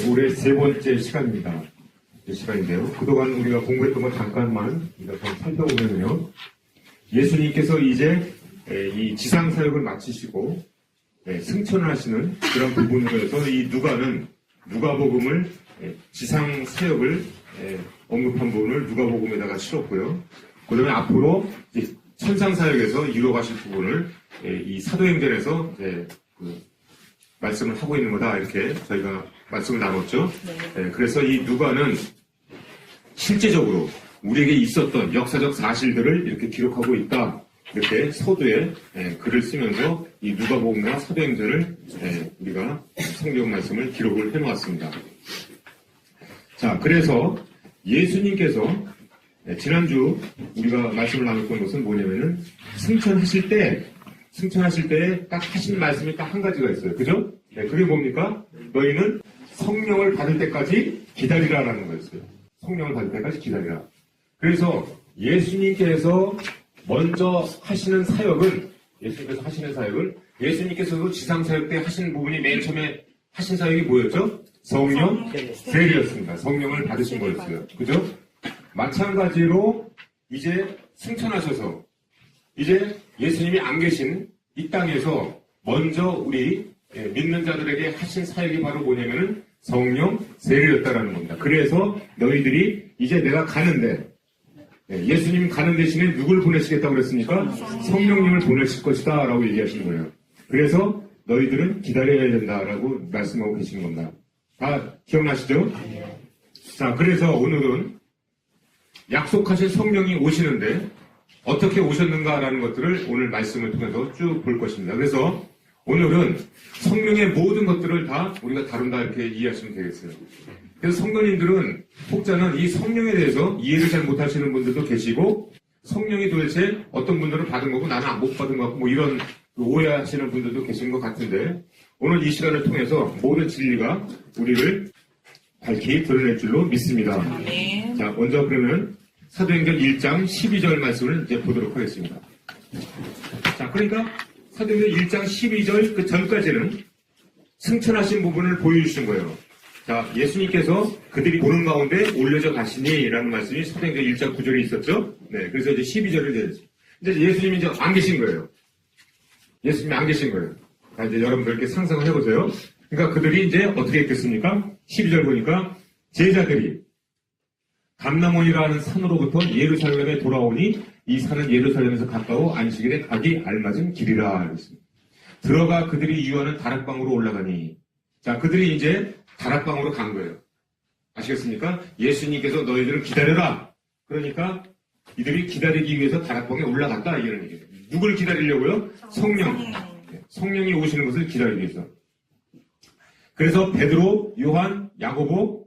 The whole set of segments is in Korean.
올해 세 번째 시간입니다. 시간인데요. 그동안 우리가 공부했던 거 잠깐만 우리가 좀 살펴보면요. 예수님께서 이제 이 지상 사역을 마치시고 승천을 하시는 그런 부분으로 해서 이 누가복음을 지상 사역을 언급한 부분을 누가복음에다가 실었고요. 그 다음에 앞으로 이제 천상 사역에서 이루어가실 부분을 이 사도행전에서 말씀을 하고 있는 거다 이렇게 저희가 말씀을 나눴죠. 그래서 이 누가는 실제적으로 우리에게 있었던 역사적 사실들을 이렇게 기록하고 있다. 이렇게 서두에 글을 쓰면서 이 누가복음과 사도행전을 우리가 성경 말씀을 기록을 해놓았습니다. 자, 그래서 예수님께서 지난주 우리가 말씀을 나눴던 것은 뭐냐면은 승천하실 때 딱 하신 말씀이 딱 한 가지가 있어요. 그죠? 그게 뭡니까? 너희는 성령을 받을 때까지 기다리라라는 거였어요. 성령을 받을 때까지 기다리라. 그래서 예수님께서 먼저 하시는 사역은 예수님께서도 지상 사역 때 하신 부분이 맨 처음에 하신 사역이 뭐였죠? 성령 세례였습니다. 성령을 받으신 거였어요. 그죠? 마찬가지로 이제 승천하셔서 이제 예수님이 안 계신 이 땅에서 먼저 우리 믿는 자들에게 하신 사역이 바로 뭐냐면은 성령 세례였다라는 겁니다. 그래서 너희들이 이제 내가 가는데 예수님 가는 대신에 누굴 보내시겠다고 그랬습니까? 성령님을 보내실 것이다 라고 얘기하시는 거예요. 그래서 너희들은 기다려야 된다라고 말씀하고 계시는 겁니다. 다 기억나시죠? 자, 그래서 오늘은 약속하신 성령이 오시는데 어떻게 오셨는가라는 것들을 오늘 말씀을 통해서 쭉 볼 것입니다. 그래서 오늘은 성령의 모든 것들을 다 우리가 다룬다 이렇게 이해하시면 되겠어요. 그래서 성도님들은 혹자는 이 성령에 대해서 이해를 잘 못하시는 분들도 계시고 성령이 도대체 어떤 분들은 받은 거고 나는 못 받은 거 같고 뭐 이런 오해하시는 분들도 계신 것 같은데 오늘 이 시간을 통해서 모든 진리가 우리를 밝히 드러낼 줄로 믿습니다. 네. 자, 먼저 그러면 사도행전 1장 12절 말씀을 이제 보도록 하겠습니다. 자, 그러니까 사도행전 1장 12절 그 전까지는 승천하신 부분을 보여주신 거예요. 자, 예수님께서 그들이 보는 가운데 올려져 가시니 라는 말씀이 사도행전 1장 9절에 있었죠. 네, 그래서 이제 12절을 되죠. 이제 예수님이 이제 안 계신 거예요. 예수님이 안 계신 거예요. 자, 이제 여러분들 이렇게 상상을 해보세요. 그러니까 그들이 이제 어떻게 했겠습니까? 12절 보니까 제자들이 감람원이라는 산으로부터 예루살렘에 돌아오니 이 산은 예루살렘에서 가까워 안식일에 가기 알맞은 길이라 그랬습니다. 들어가 그들이 유하는 다락방으로 올라가니 자, 그들이 이제 다락방으로 간 거예요. 아시겠습니까? 예수님께서 너희들은 기다려라. 그러니까 이들이 기다리기 위해서 다락방에 올라갔다 이런 얘기예요. 누굴 기다리려고요? 성령. 성령이 오시는 것을 기다리기 위해서. 그래서 베드로, 요한, 야고보,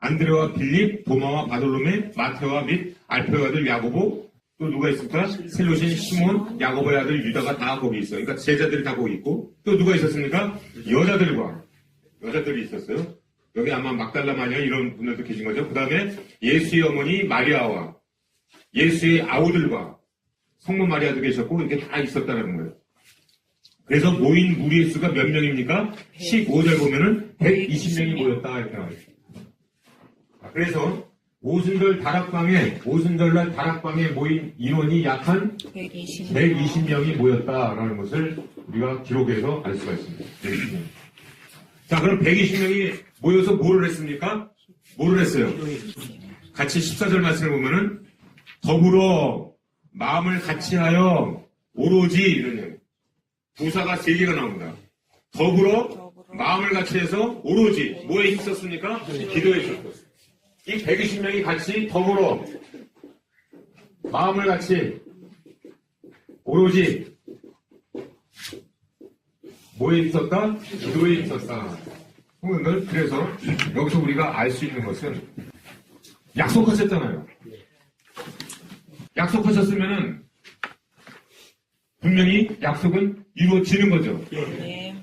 안드레와 빌립, 도마와 바돌로메, 마테와 및 알페의 아들 야고보, 또 누가 있을까? 셀로신, 시몬, 야고보의 아들 유다가 다 거기 있어요. 그러니까 제자들이 다 거기 있고 또 누가 있었습니까? 여자들이 있었어요. 여기 아마 막달라 마녀 이런 분들도 계신 거죠. 그 다음에 예수의 어머니 마리아와 예수의 아우들과 성모 마리아도 계셨고 이렇게 다 있었다는 거예요. 그래서 모인 무리의 수가 몇 명입니까? 15절 보면은 120명이 모였다 이렇게 나와요. 그래서 오순절날 다락방에 모인 인원이 약 한 120명이 모였다라는 것을 우리가 기록해서 알 수가 있습니다. 120명. 자, 그럼 120명이 모여서 뭐를 했습니까? 뭐를 했어요? 같이 14절 말씀을 보면은 더불어 마음을 같이하여 오로지 이런 얘기. 부사가 3개가 나옵니다. 더불어 마음을 같이해서 오로지 뭐에 힘썼습니까? 기도에 있었어요. 이 120명이 같이 더불어 마음을 같이 오로지 뭐에 있었다? 기도에 있었다. 그래서 여기서 우리가 알 수 있는 것은 약속하셨잖아요. 약속하셨으면은 분명히 약속은 이루어지는 거죠. 네.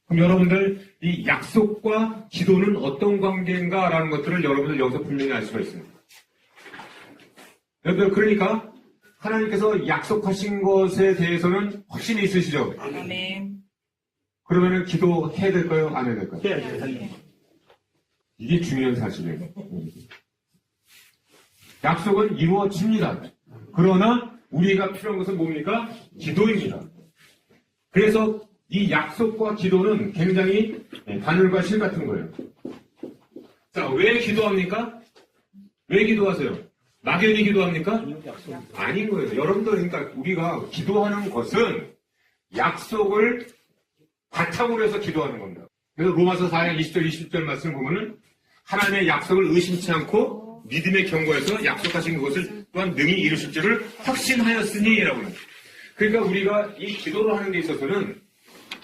그럼 여러분들 이 약속과 기도는 어떤 관계인가라는 것들을 여러분들 여기서 분명히 알 수가 있습니다. 여러분들 그러니까 하나님께서 약속하신 것에 대해서는 확신이 있으시죠? 아멘. 그러면은 기도해야 될까요? 안 해야 될까요? 해야죠. 이게 중요한 사실이에요. 약속은 이루어집니다. 그러나 우리가 필요한 것은 뭡니까? 기도입니다. 그래서 이 약속과 기도는 굉장히 바늘과 실 같은 거예요. 자, 왜 기도합니까? 왜 기도하세요? 막연히 기도합니까? 아닌 거예요. 여러분들, 그러니까 우리가 기도하는 것은 약속을 바탕으로 해서 기도하는 겁니다. 그래서 로마서 4장 20절, 20절 말씀을 보면은 하나님의 약속을 의심치 않고 믿음의 경고에서 약속하신 것을 또한 능히 이루실 줄을 확신하였으니 라고 합니다. 그러니까 우리가 이 기도를 하는 데 있어서는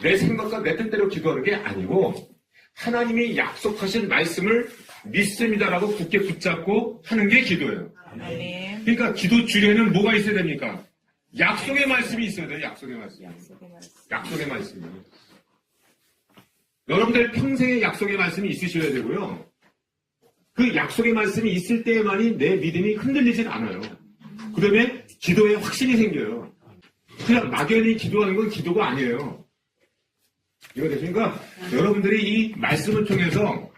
내 생각과 내 뜻대로 기도하는 게 아니고 하나님이 약속하신 말씀을 믿습니다라고 굳게 붙잡고 하는 게 기도예요. 그러니까 기도 주례는 뭐가 있어야 됩니까? 약속의 말씀이 있어야 돼요. 약속의 말씀. 약속의 말씀이. 여러분들 평생의 약속의 말씀이 있으셔야 되고요. 그 약속의 말씀이 있을 때만이 내 믿음이 흔들리진 않아요. 그다음에 기도에 확신이 생겨요. 그냥 막연히 기도하는 건 기도가 아니에요. 이거 되십니까? 여러분들이 이 말씀을 통해서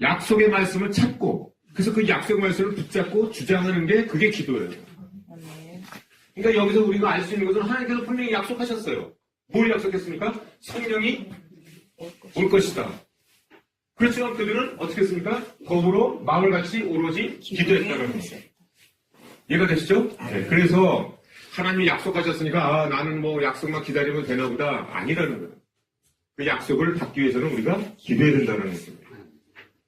약속의 말씀을 찾고 그래서 그 약속의 말씀을 붙잡고 주장하는 게 그게 기도예요. 그러니까 여기서 우리가 알 수 있는 것은 하나님께서 분명히 약속하셨어요. 뭘 약속했습니까? 성령이 올 것이다. 그렇지만 그들은 어떻게 했습니까? 더불어 마을같이 오로지 기도했다는 거죠. 이해가 되시죠? 네. 그래서 하나님이 약속하셨으니까 나는 뭐 약속만 기다리면 되나 보다 아니라는 거예요. 그 약속을 받기 위해서는 우리가 기도해야 된다는 것입니다.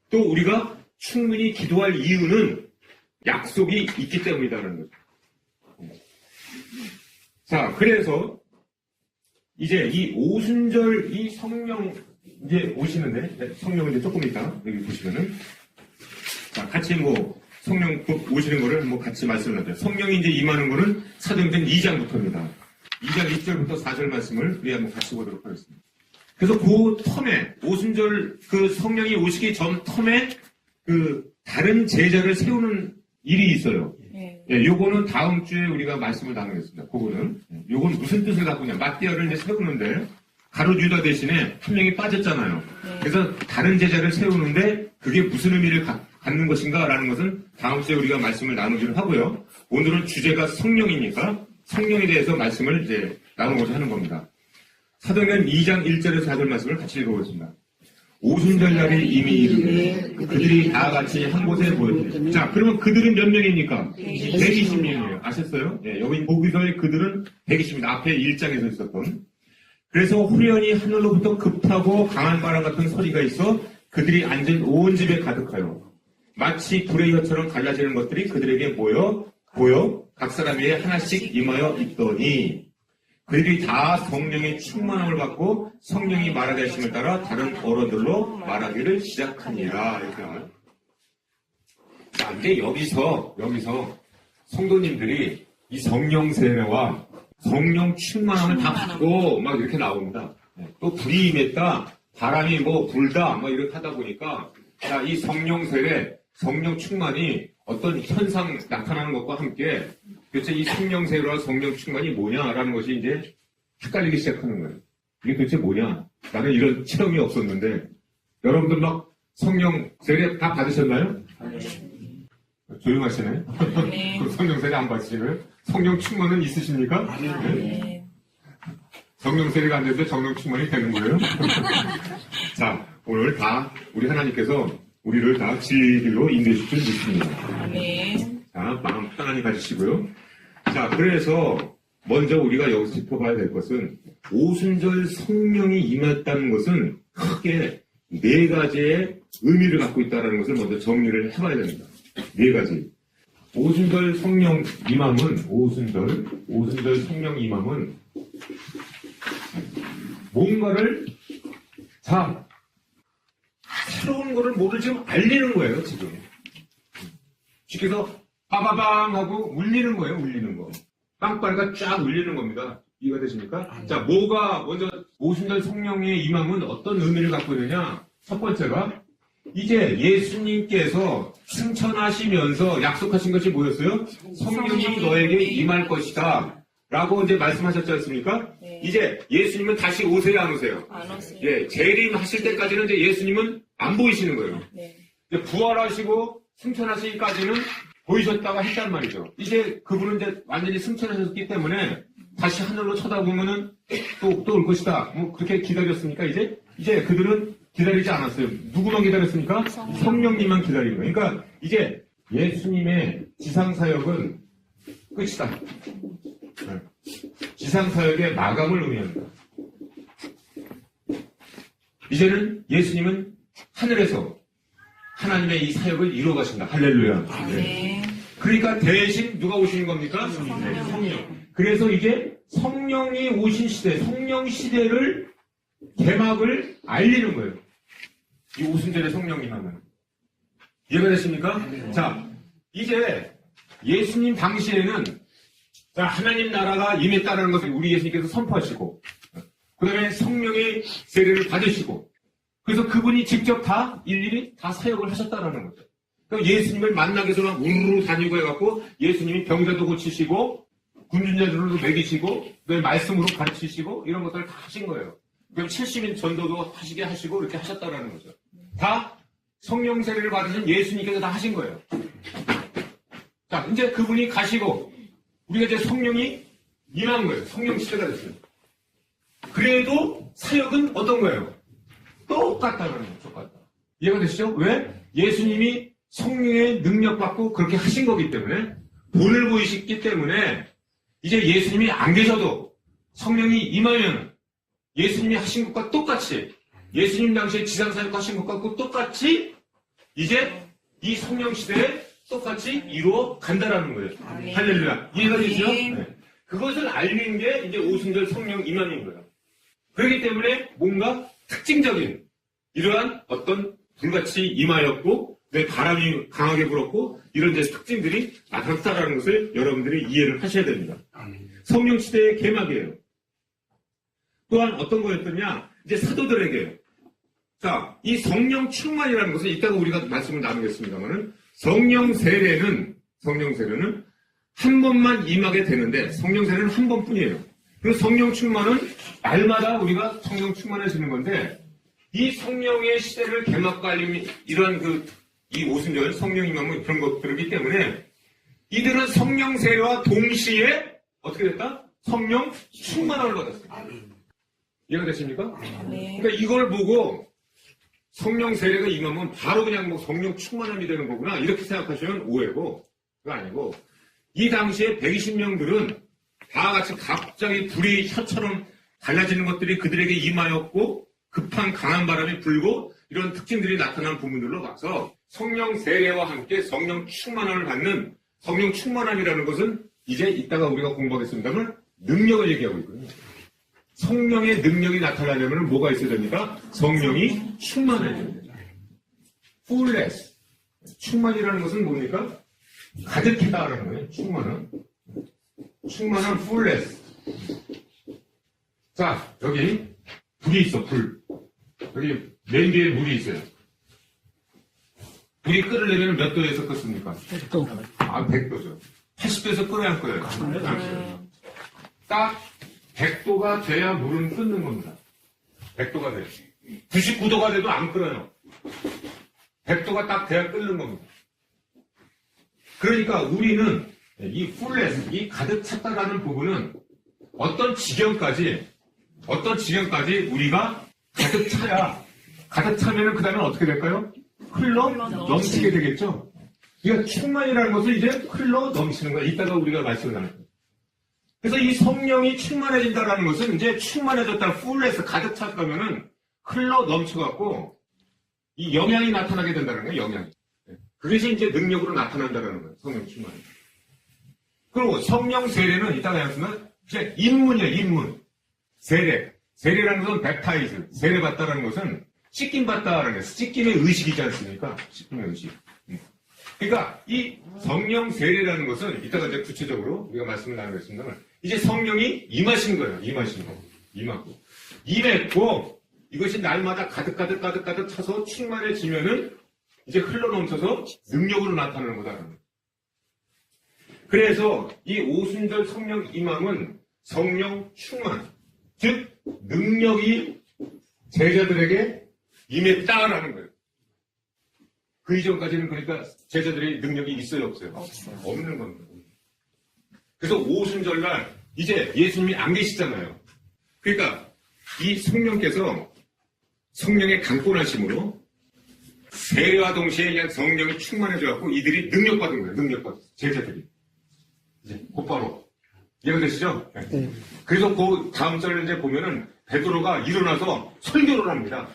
또 우리가 충분히 기도할 이유는 약속이 있기 때문이라는 거죠. 자, 그래서 이제 이 오순절 이 성령 이제 오시는데 성령은 이제 조금 있다 여기 보시면은 자 같이 뭐 성령 오시는 거를 뭐 같이 말씀을 하죠. 성령이 이제 임하는 거는 사도행전 2장부터입니다. 2장 1절부터 4절 말씀을 우리 한번 같이 보도록 하겠습니다. 그래서 그 텀에 오순절 그 성령이 오시기 전 텀에 그 다른 제자를 세우는 일이 있어요. 예, 요거는 다음 주에 우리가 말씀을 나누겠습니다. 그거는 요건 무슨 뜻을 갖고 있냐? 마띠아를 이제 세우는데 가룟 유다 대신에 한 명이 빠졌잖아요. 그래서 다른 제자를 세우는데 그게 무슨 의미를 갖는 것인가라는 것은 다음 주에 우리가 말씀을 나누기로 하고요. 오늘은 주제가 성령이니까 성령에 대해서 말씀을 이제 나누고자 하는 겁니다. 사도행전 2장 1절에서 4절 말씀을 같이 읽어보겠습니다. 오순절날이 이미 이르되 그들이 다 같이 한 곳에 모였대. 자, 그러면 그들은 몇 명입니까? 120명이에요. 아셨어요? 네, 여기 보기서의 그들은 120명. 앞에 1장에서 있었던. 그래서 후련히 하늘로부터 급하고 강한 바람 같은 소리가 있어 그들이 앉은 온 집에 가득하여 마치 불의 혀처럼 갈라지는 것들이 그들에게 보여 각 사람 위에 하나씩 임하여 있더니 그들이 다 성령의 충만함을 받고 성령이 말하게 하심을 따라 다른 언어들로 말하기를 시작하니라. 이렇게 나와요. 자, 이제 여기서 성도님들이 이 성령 세례와 성령 충만함을 다 받고 막 이렇게 나옵니다. 또 불이 임했다, 바람이 뭐 불다, 막 이렇게 하다 보니까 자, 이 성령 세례, 성령 충만이 어떤 현상 나타나는 것과 함께 도대체 이 성령 세례와 성령 충만이 뭐냐라는 것이 이제 헷갈리기 시작하는 거예요. 이게 도대체 뭐냐? 나는 이런 체험이 없었는데 여러분들 막 성령 세례 다 받으셨나요? 조용하시네. 네. 성령 세례 안 받으시고요? 성령 충만은 있으십니까? 네. 성령 세례가 안 되는데 성령 충만이 되는 거예요? 자, 오늘 다 우리 하나님께서 우리를 다 진리로 인도해줄 줄 믿습니다. 네. 자, 마음 편안히 가지시고요. 자, 그래서 먼저 우리가 여기서 짚어봐야 될 것은 오순절 성령이 임했다는 것은 크게 네 가지의 의미를 갖고 있다는 것을 먼저 정리를 해봐야 됩니다. 네 가지. 오순절 성령 임함은 오순절 성령 임함은 뭔가를 새로운 거를 뭐를 지금 알리는 거예요, 지금. 쉽게 해서 빠바방 하고 울리는 거예요, 울리는 거. 빵빠리가 쫙 울리는 겁니다. 이해가 되십니까? 자, 뭐가 먼저 오순절 성령의 임함은 어떤 의미를 갖고 있느냐? 첫 번째가 이제 예수님께서 승천하시면서 약속하신 것이 뭐였어요? 성령이 너에게 임할 것이다. 라고 이제 말씀하셨지 않습니까? 네. 이제 예수님은 다시 오세요, 안 오세요? 안 오세요. 예, 재림하실 때까지는 이제 예수님은 안 보이시는 거예요. 네. 이제 부활하시고 승천하시기까지는 보이셨다가 했단 말이죠. 이제 그분은 이제 완전히 승천하셨기 때문에 다시 하늘로 쳐다보면은 또 올 것이다. 뭐 그렇게 기다렸습니까? 이제 그들은 기다리지 않았어요. 누구만 기다렸습니까? 성령님만 기다린 거예요. 그러니까 이제 예수님의 지상사역은 끝이다. 지상사역의 마감을 의미합니다. 이제는 예수님은 하늘에서 하나님의 이 사역을 이루어 가신다. 할렐루야. 네. 그러니까 대신 누가 오시는 겁니까? 성령. 그래서 이제 성령이 오신 시대, 성령 시대를 개막을 알리는 거예요. 이 오순절의 성령님 하면. 이해가 되십니까? 자, 이제 예수님 당시에는 자, 하나님 나라가 임했다는 것을 우리 예수님께서 선포하시고, 그 다음에 성령의 세례를 받으시고, 그래서 그분이 직접 다 일일이 다 사역을 하셨다는 거죠. 그러니까 예수님을 만나기 위해서 우르르 다니고 해갖고 예수님이 병자도 고치시고 군중자들도 먹이시고 그다음에 말씀으로 가르치시고 이런 것들을 다 하신 거예요. 그럼 70인 전도도 하시게 하시고 이렇게 하셨다는 거죠. 다 성령 세례를 받으신 예수님께서 다 하신 거예요. 자, 이제 그분이 가시고 우리가 이제 성령이 임한 거예요. 성령 시대가 됐어요. 그래도 사역은 어떤 거예요? 똑같다는 거예요. 똑같다. 이해가 되시죠? 왜? 예수님이 성령의 능력받고 그렇게 하신 거기 때문에 본을 보이셨기 때문에 이제 예수님이 안 계셔도 성령이 임하면 예수님이 하신 것과 똑같이 예수님 당시에 지상사역 하신 것과 똑같이 이제 이 성령 시대에 똑같이 이루어 간다라는 거예요. 아멘. 할렐루야. 이해가 되시죠? 아멘. 네. 그것을 알리는 게 이제 오순절 성령 임함인 거예요. 그렇기 때문에 뭔가 특징적인 이러한 어떤 불같이 임하였고 내 바람이 강하게 불었고 이런 이제 특징들이 나타났다라는 것을 여러분들이 이해를 하셔야 됩니다. 성령 시대의 개막이에요. 또한 어떤 거였더냐? 이제 사도들에게 자, 이 성령 충만이라는 것은 이따가 우리가 말씀을 나누겠습니다만은 성령 세례는 한 번만 임하게 되는데 성령 세례는 한 번뿐이에요. 그리고 성령 충만은 날마다 우리가 성령 충만해지는 건데 이 성령의 시대를 개막과 알림이 이러한 이 오순절 성령 임함은 그런 것들이기 때문에 이들은 성령 세례와 동시에 어떻게 됐다? 성령 충만함을 받았어요. 이해가 되십니까? 네. 그러니까 이걸 보고 성령 세례가 임하면 바로 그냥 뭐 성령 충만함이 되는 거구나 이렇게 생각하시면 오해고 그거 아니고 이 당시에 120명들은 다 같이 갑자기 불이 혀처럼 갈라지는 것들이 그들에게 임하였고 급한 강한 바람이 불고 이런 특징들이 나타난 부분들로 봐서 성령 세례와 함께 성령 충만함을 받는 성령 충만함이라는 것은 이제 이따가 우리가 공부하겠습니다만 능력을 얘기하고 있거든요. 성령의 능력이 나타나려면 뭐가 있어야 됩니까? 성령이 충만해야 됩니다. fullness. 충만이라는 것은 뭡니까? 가득하다라는 거예요. 충만한 fullness. 자, 여기 불이 있어, 불. 여기 냄비에 물이 있어요. 불이 끓으려면 몇 도에서 끓습니까? 100도. 100도죠. 80도에서 끓어야 끓어요. 딱 100도가 돼야 물은 끓는 겁니다. 100도가 돼요. 99도가 돼도 안 끓어요. 100도가 딱 돼야 끓는 겁니다. 그러니까 우리는 이 풀레스, 이 가득 찼다라는 부분은 어떤 지경까지 우리가 가득 차면은 그 다음에 어떻게 될까요? 흘러 넘치게 되겠죠? 그러니까 충만이라는 것은 이제 흘러 넘치는 거야. 이따가 우리가 말씀을 나눌 거예요. 그래서 이 성령이 충만해진다라는 것은 이제 충만해졌다, 풀레스, 가득 찼다면은 흘러 넘쳐갖고 이 영향이 나타나게 된다는 거예요, 영향이. 그것이 이제 능력으로 나타난다는 거예요, 성령 충만이. 그리고 성령 세례는 이따가 말씀은 이제 입문이에요, 입문. 세례라는 것은 벨타이즈, 세례받다라는 것은 씻김받다라는 거예요. 씻김의 의식이지 않습니까? 씻김의 의식. 그러니까 이 성령 세례라는 것은 이따가 이제 구체적으로 우리가 말씀을 나누겠습니다만 이제 성령이 임하신 거예요. 임하고. 임했고 이것이 날마다 가득 차서 충만해지면은 이제 흘러넘쳐서 능력으로 나타나는 거다. 그래서 이 오순절 성령 임함은 성령 충만, 즉 능력이 제자들에게 임했다라는 거예요. 그 이전까지는 그러니까 제자들의 능력이 있어요, 없어요? 없어요. 없는 겁니다. 그래서 오순절날 이제 예수님이 안 계시잖아요. 그러니까 이 성령께서 성령의 강권하심으로 세례와 동시에 그냥 성령이 충만해져갖고 이들이 능력받은 거예요. 능력받은 제자들이. 이제 곧바로. 이해가 되시죠? 네. 그래서 그 다음 절에 이제 보면은 베드로가 일어나서 설교를 합니다.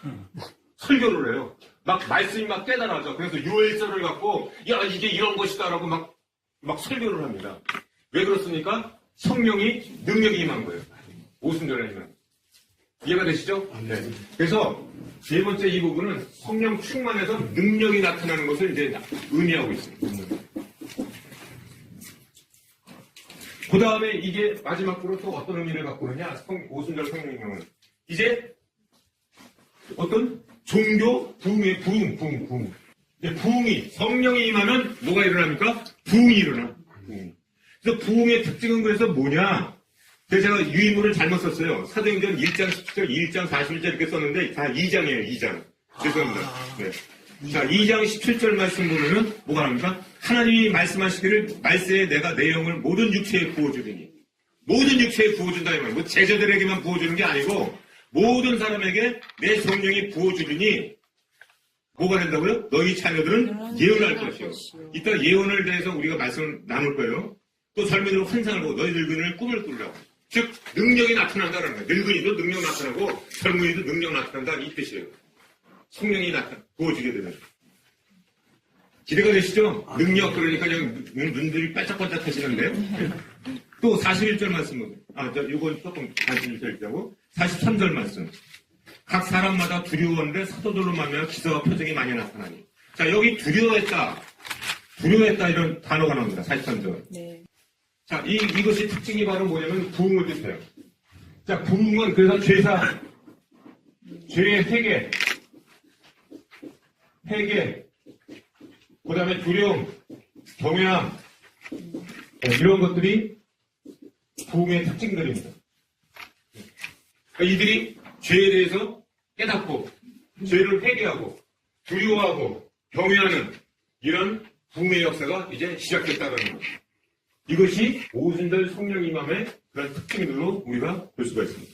설교를 해요. 막 말씀이 막 깨달아져. 그래서 유월절을 갖고 야 이게 이런 것이다라고 막 설교를 합니다. 왜 그렇습니까? 성령이 능력이 임한 거예요. 오순절에는. 이해가 되시죠? 네. 그래서 세 번째 이 부분은 성령 충만해서 능력이 나타나는 것을 이제 의미하고 있습니다. 그 다음에 이게 마지막으로 또 어떤 의미를 갖고 있느냐? 오순절 성령님은 이제 어떤 종교 부흥의 부흥. 부흥이 성령이 임하면 뭐가 일어납니까? 부흥이 일어나. 그래서 부흥의 특징은 그래서 뭐냐? 그래서 제가 유인물을 잘못 썼어요. 사도행전 1장 17절, 1장 41절 이렇게 썼는데 다 2장이에요. 2장. 죄송합니다. 네. 자, 2장 17절 말씀 보면은 뭐가 나옵니까? 하나님이 말씀하시기를 말세에 내가 내 영을 모든 육체에 부어주리니. 모든 육체에 부어준다 이 말이에요. 뭐 제자들에게만 부어주는 게 아니고 모든 사람에게 내 성령이 부어주리니 뭐가 된다고요? 너희 자녀들은 예언할 것이요. 이따 예언을 대해서 우리가 말씀을 나눌 거예요. 또 젊은이로 환상을 보고 너희 늙은이를 꿈을 꾸려고. 즉 능력이 나타난다는 거예요. 늙은이도 능력 나타나고 젊은이도 능력 나타난다 이 뜻이에요. 성령이 부어주게 되면. 기대가 되시죠? 능력 그러니까 그냥 눈들이 반짝반짝 하시는데. 또 41절 말씀 보세요. 이건 조금 41절이라고. 43절 말씀. 각 사람마다 두려워하는데 사도들로 말미암아 기사와 표적이 많이 나타나니. 자, 여기 두려워했다 이런 단어가 나옵니다. 43절. 네. 자, 이것이 특징이 바로 뭐냐면 부흥을 뜻해요. 자, 부흥은 그래서 죄의 회개, 그 다음에 두려움, 경외함, 이런 것들이 부흥의 특징들입니다. 그러니까 이들이 죄에 대해서 깨닫고, 죄를 회개하고, 두려워하고, 경외하는 이런 부흥의 역사가 이제 시작됐다는 거예요. 이것이 오순절 성령 임함의 그런 특징들로 우리가 볼 수가 있습니다.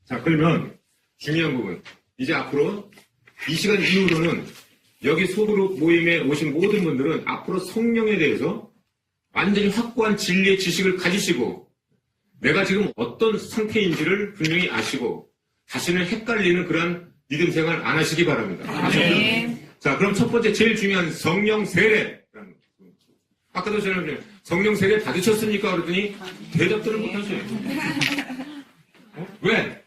자, 그러면 중요한 부분. 이제 앞으로 이 시간 이후로는 여기 소그룹 모임에 오신 모든 분들은 앞으로 성령에 대해서 완전히 확고한 진리의 지식을 가지시고 내가 지금 어떤 상태인지를 분명히 아시고 다시는 헷갈리는 그런 믿음 생활 안 하시기 바랍니다. 네. 자, 그럼 첫 번째 제일 중요한 성령 세례. 아까도 제가 성령 세례 받으셨습니까? 그러더니 대답들을 못하셔요. 왜?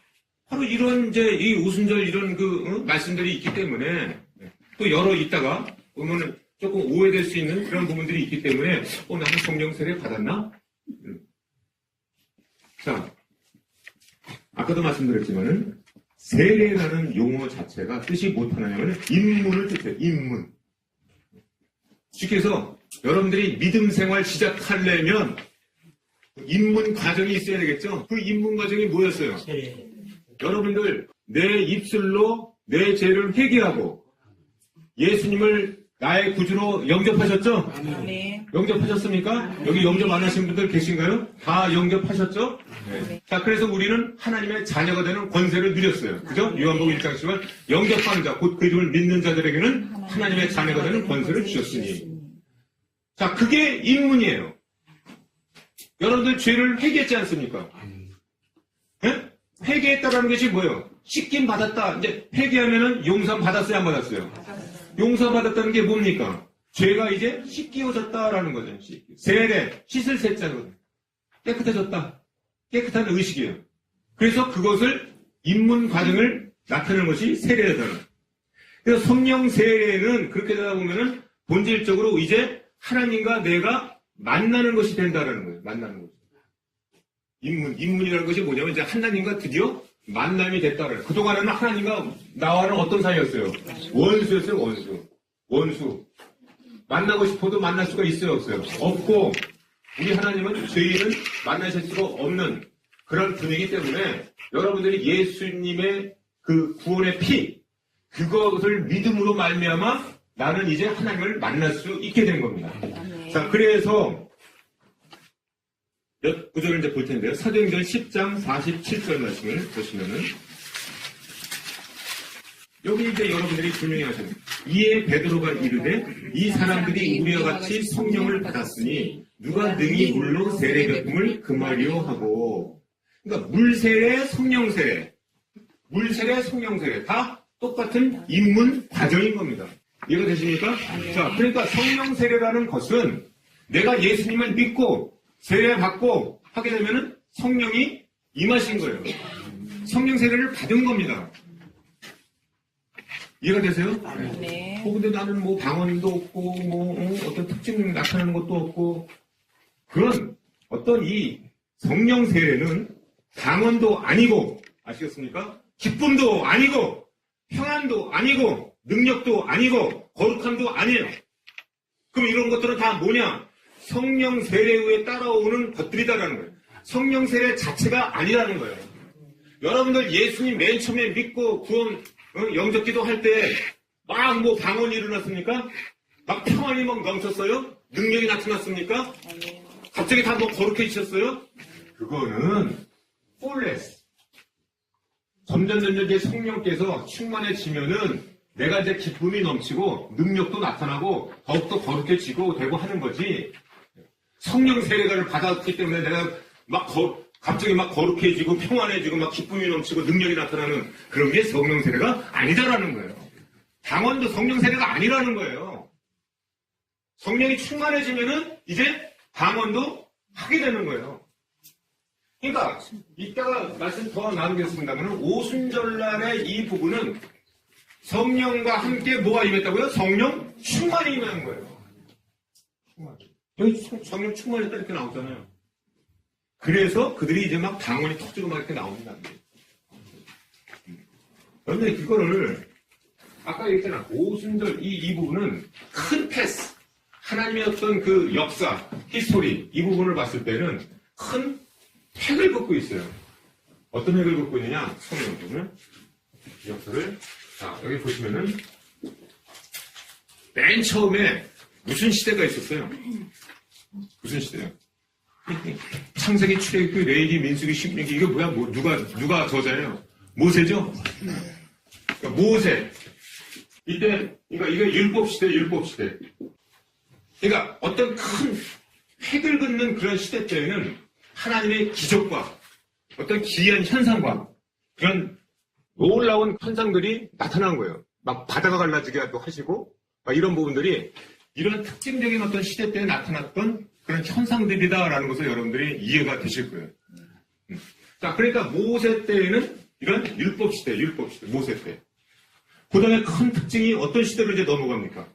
바로 이런 이 오순절 이런 말씀들이 있기 때문에 또 있다가 보면은 조금 오해될 수 있는 그런 부분들이 있기 때문에 나는 성령 세례 받았나? 자, 아까도 말씀드렸지만은 세례라는 용어 자체가 뜻이 못하냐면 입문을 뜻해요. 입문. 쉽게 해서 여러분들이 믿음 생활 시작하려면 입문 과정이 있어야 되겠죠? 그 입문 과정이 뭐였어요? 여러분들 내 입술로 내 죄를 회개하고 예수님을 나의 구주로 영접하셨죠? 네. 영접하셨습니까? 여기 영접 안 하신 분들 계신가요? 다 영접하셨죠? 네. 자, 그래서 우리는 하나님의 자녀가 되는 권세를 누렸어요. 그죠? 요한복음 1장 10절 영접하는 자, 곧 그 이름을 믿는 자들에게는 하나님의 자녀가 되는 권세를 주셨으니. 자, 그게 입문이에요. 여러분들 죄를 회개했지 않습니까? 네? 회개했다라는 것이 뭐예요? 씻김 받았다. 이제 회개하면은 용서 받았어요, 안 받았어요? 용서 받았다는 게 뭡니까? 죄가 이제 씻기워졌다라는 거죠. 세례, 씻을 세자거든요. 깨끗해졌다. 깨끗한 의식이에요. 그래서 그것을 입문 과정을 나타내는 것이 세례다. 그래서 성령 세례는 그렇게 되다 보면은 본질적으로 이제 하나님과 내가 만나는 것이 된다라는 거예요. 만나는 거죠. 입문이라는 것이 뭐냐면 이제 하나님과 드디어 만남이 됐다는. 그동안에는 하나님과 나와는 어떤 사이였어요? 원수였어요, 원수. 만나고 싶어도 만날 수가 있어요, 없어요? 없고, 우리 하나님은 죄인은 만나실 수가 없는 그런 분이기 때문에 여러분들이 예수님의 그 구원의 피, 그것을 믿음으로 말미암아 나는 이제 하나님을 만날 수 있게 된 겁니다. 아멘. 자, 그래서 몇 구절을 이제 볼 텐데요. 사도행전 10장 47절 말씀을 보시면은 여기 이제 여러분들이 분명히 하셨네요. 이에 베드로가 이르되 이 사람들이 우리와 같이 성령을 받았으니 누가 능히 물로 세례 베품을 금하리요 하고, 그러니까 물세례, 성령세례, 물세례, 성령세례 다 똑같은 입문 과정인 겁니다. 이해가 되십니까? 자, 그러니까 성령세례라는 것은 내가 예수님을 믿고 세례 받고 하게 되면은 성령이 임하신 거예요. 성령세례를 받은 겁니다. 이해가 되세요? 네. 근데 나는 뭐 방언도 없고 어떤 특징 나타나는 것도 없고, 그런 어떤 이 성령 세례는 방언도 아니고, 아시겠습니까? 기쁨도 아니고 평안도 아니고 능력도 아니고 거룩함도 아니에요. 그럼 이런 것들은 다 뭐냐? 성령 세례 후에 따라오는 것들이다라는 거예요. 성령 세례 자체가 아니라는 거예요. 여러분들 예수님 맨 처음에 믿고 구원 영접기도 할 때 막 뭐 방언이 일어났습니까? 막 평안이 막 넘쳤어요? 능력이 나타났습니까? 갑자기 다 뭐 거룩해지셨어요? 그거는 폴레스. 점점 이제 성령께서 충만해지면은 내가 이제 기쁨이 넘치고 능력도 나타나고 더욱더 거룩해지고 되고 하는 거지. 성령 세례를 받았기 때문에 내가 막 갑자기 막 거룩해지고 평안해지고 막 기쁨이 넘치고 능력이 나타나는 그런 게 성령 세례가 아니다라는 거예요. 방언도 성령 세례가 아니라는 거예요. 성령이 충만해지면은 이제 방언도 하게 되는 거예요. 그러니까 이따가 말씀 더 나누겠습니다만 오순절날의 이 부분은 성령과 함께 뭐가 임했다고요? 성령 충만이 임한 거예요. 여기 성령 충만했다 이렇게 나오잖아요. 그래서 그들이 이제 막 방언이 터지고 막 이렇게 나옵니다. 그런데 그거를 아까 얘기했잖아. 오순절 이 부분은 큰 패스. 하나님의 어떤 그 역사, 히스토리 이 부분을 봤을 때는 큰 획을 긋고 있어요. 어떤 획을 긋고 있느냐? 성령 부분을 역사를 자 여기 보시면은 맨 처음에 무슨 시대가 있었어요? 무슨 시대요? 창세기, 출애굽기, 레위기, 민수기, 신명기 이게 뭐야? 누가 저자예요? 모세죠? 그러니까 모세. 이때 그러니까 이게 율법 시대. 그러니까 어떤 큰 획을 긋는 그런 시대 때에는 하나님의 기적과 어떤 기이한 현상과 그런 놀라운 현상들이 나타난 거예요. 막 바다가 갈라지게도 하시고 막 이런 부분들이 이런 특징적인 어떤 시대 때에 나타났던 그런 현상들이다라는 것을 여러분들이 이해가 되실 거예요. 자, 그러니까 모세 때에는 이런 율법 시대, 모세 때. 그 다음에 큰 특징이 어떤 시대로 이제 넘어갑니까?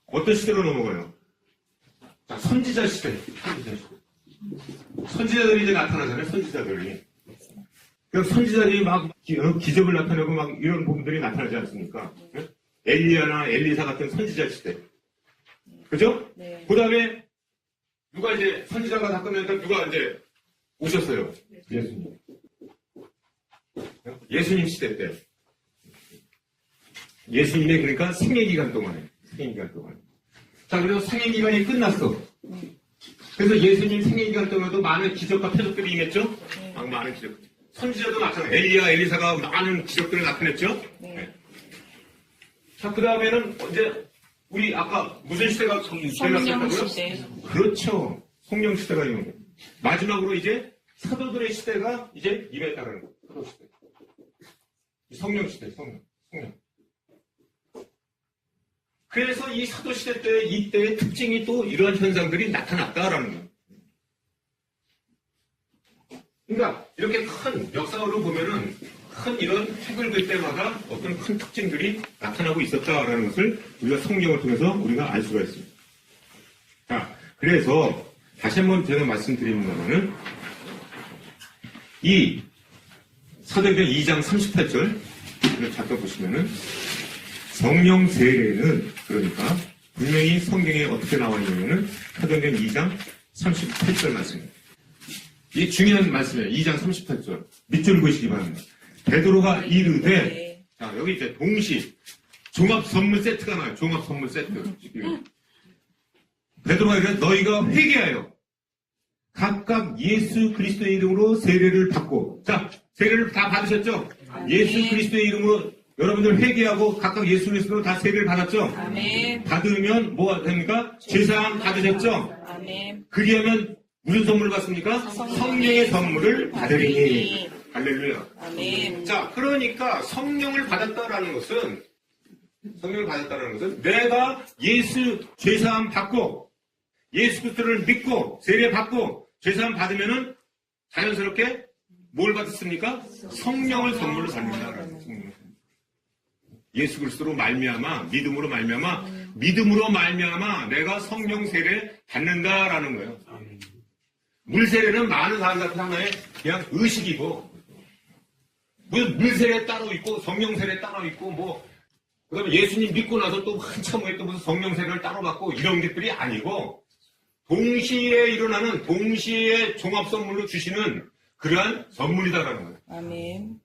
어떤 시대로 넘어가요? 자, 선지자 시대. 선지자들이 이제 나타나잖아요, 선지자들이. 그럼 선지자들이 막 기적을 나타내고 막 이런 부분들이 나타나지 않습니까? 엘리야나 엘리사 같은 선지자 시대. 그죠? 네. 그 다음에 누가 이제 선지자가 다 끝나니까 누가 이제 오셨어요? 예수님. 예수님 시대 때. 예수님의 그러니까 생애기간 동안에. 자, 그래서 생애기간이 끝났어. 그래서 예수님 생애기간 동안에도 많은 기적과 표적들이 임했죠? 막 많은 기적. 선지자도 나타나요. 엘리야, 엘리사가 많은 기적들을 나타냈죠? 네. 자, 그 다음에는 이제 우리 아까 무슨 시대가 성령 시대. 그렇죠. 성령 시대가 있는 거예요. 마지막으로 이제 사도들의 시대가 이제 임했다는 거예요. 사도 시대. 성령 시대, 성령. 그래서 이 사도 시대 때 이때의 특징이 또 이러한 현상들이 나타났다라는 거예요. 그러니까 이렇게 큰 역사로 보면은 큰 이런 획을 긋을 때마다 어떤 큰 특징들이 나타나고 있었다라는 것을 우리가 성경을 통해서 우리가 알 수가 있습니다. 자, 그래서 다시 한번 제가 말씀드립니다만은 이 사도행전 2장 38절을 잠깐 보시면은 성령 세례는 그러니까 분명히 성경에 어떻게 나와 있냐면은 사도행전 2장 38절 말씀입니다. 이 중요한 말씀이에요. 2장 38절 밑줄 보시기 바랍니다. 베드로가 이르되 자 여기 이제 동시 종합 선물 세트가 나와요. 종합 선물 세트. 베드로가 이래 너희가 회개하여 각각 예수 그리스도의 이름으로 세례를 받고, 자, 세례를 다 받으셨죠? 예수 그리스도의 이름으로 여러분들 회개하고 각각 예수 그리스도로 다 세례를 받았죠? 아멘. 받으면 뭐 됩니까? 제사함 받으셨죠? 아멘. 그리하면 무슨 선물 받습니까? 성령의 선물을 받으리니. 할렐루야. 아멘. 자, 그러니까 성령을 받았다라는 것은 내가 예수 제사함 받고 예수 그리스도를 믿고 세례 받고 제사함 받으면은 자연스럽게 뭘 받았습니까? 성령을 선물로 받는다라는 거예요. 예수 그리스도로 말미암아 믿음으로 말미암아 내가 성령 세례 받는다라는 거예요. 물 세례는 많은 사람들 하나의 그냥 의식이고, 무슨 물 세례 따로 있고 성령 세례 따로 있고 뭐 그다음에 예수님 믿고 나서 또 한참 후에 또 무슨 성령 세례를 따로 받고 이런 것들이 아니고, 동시에 일어나는 동시에 종합 선물로 주시는 그러한 선물이다라는 거예요. 아멘.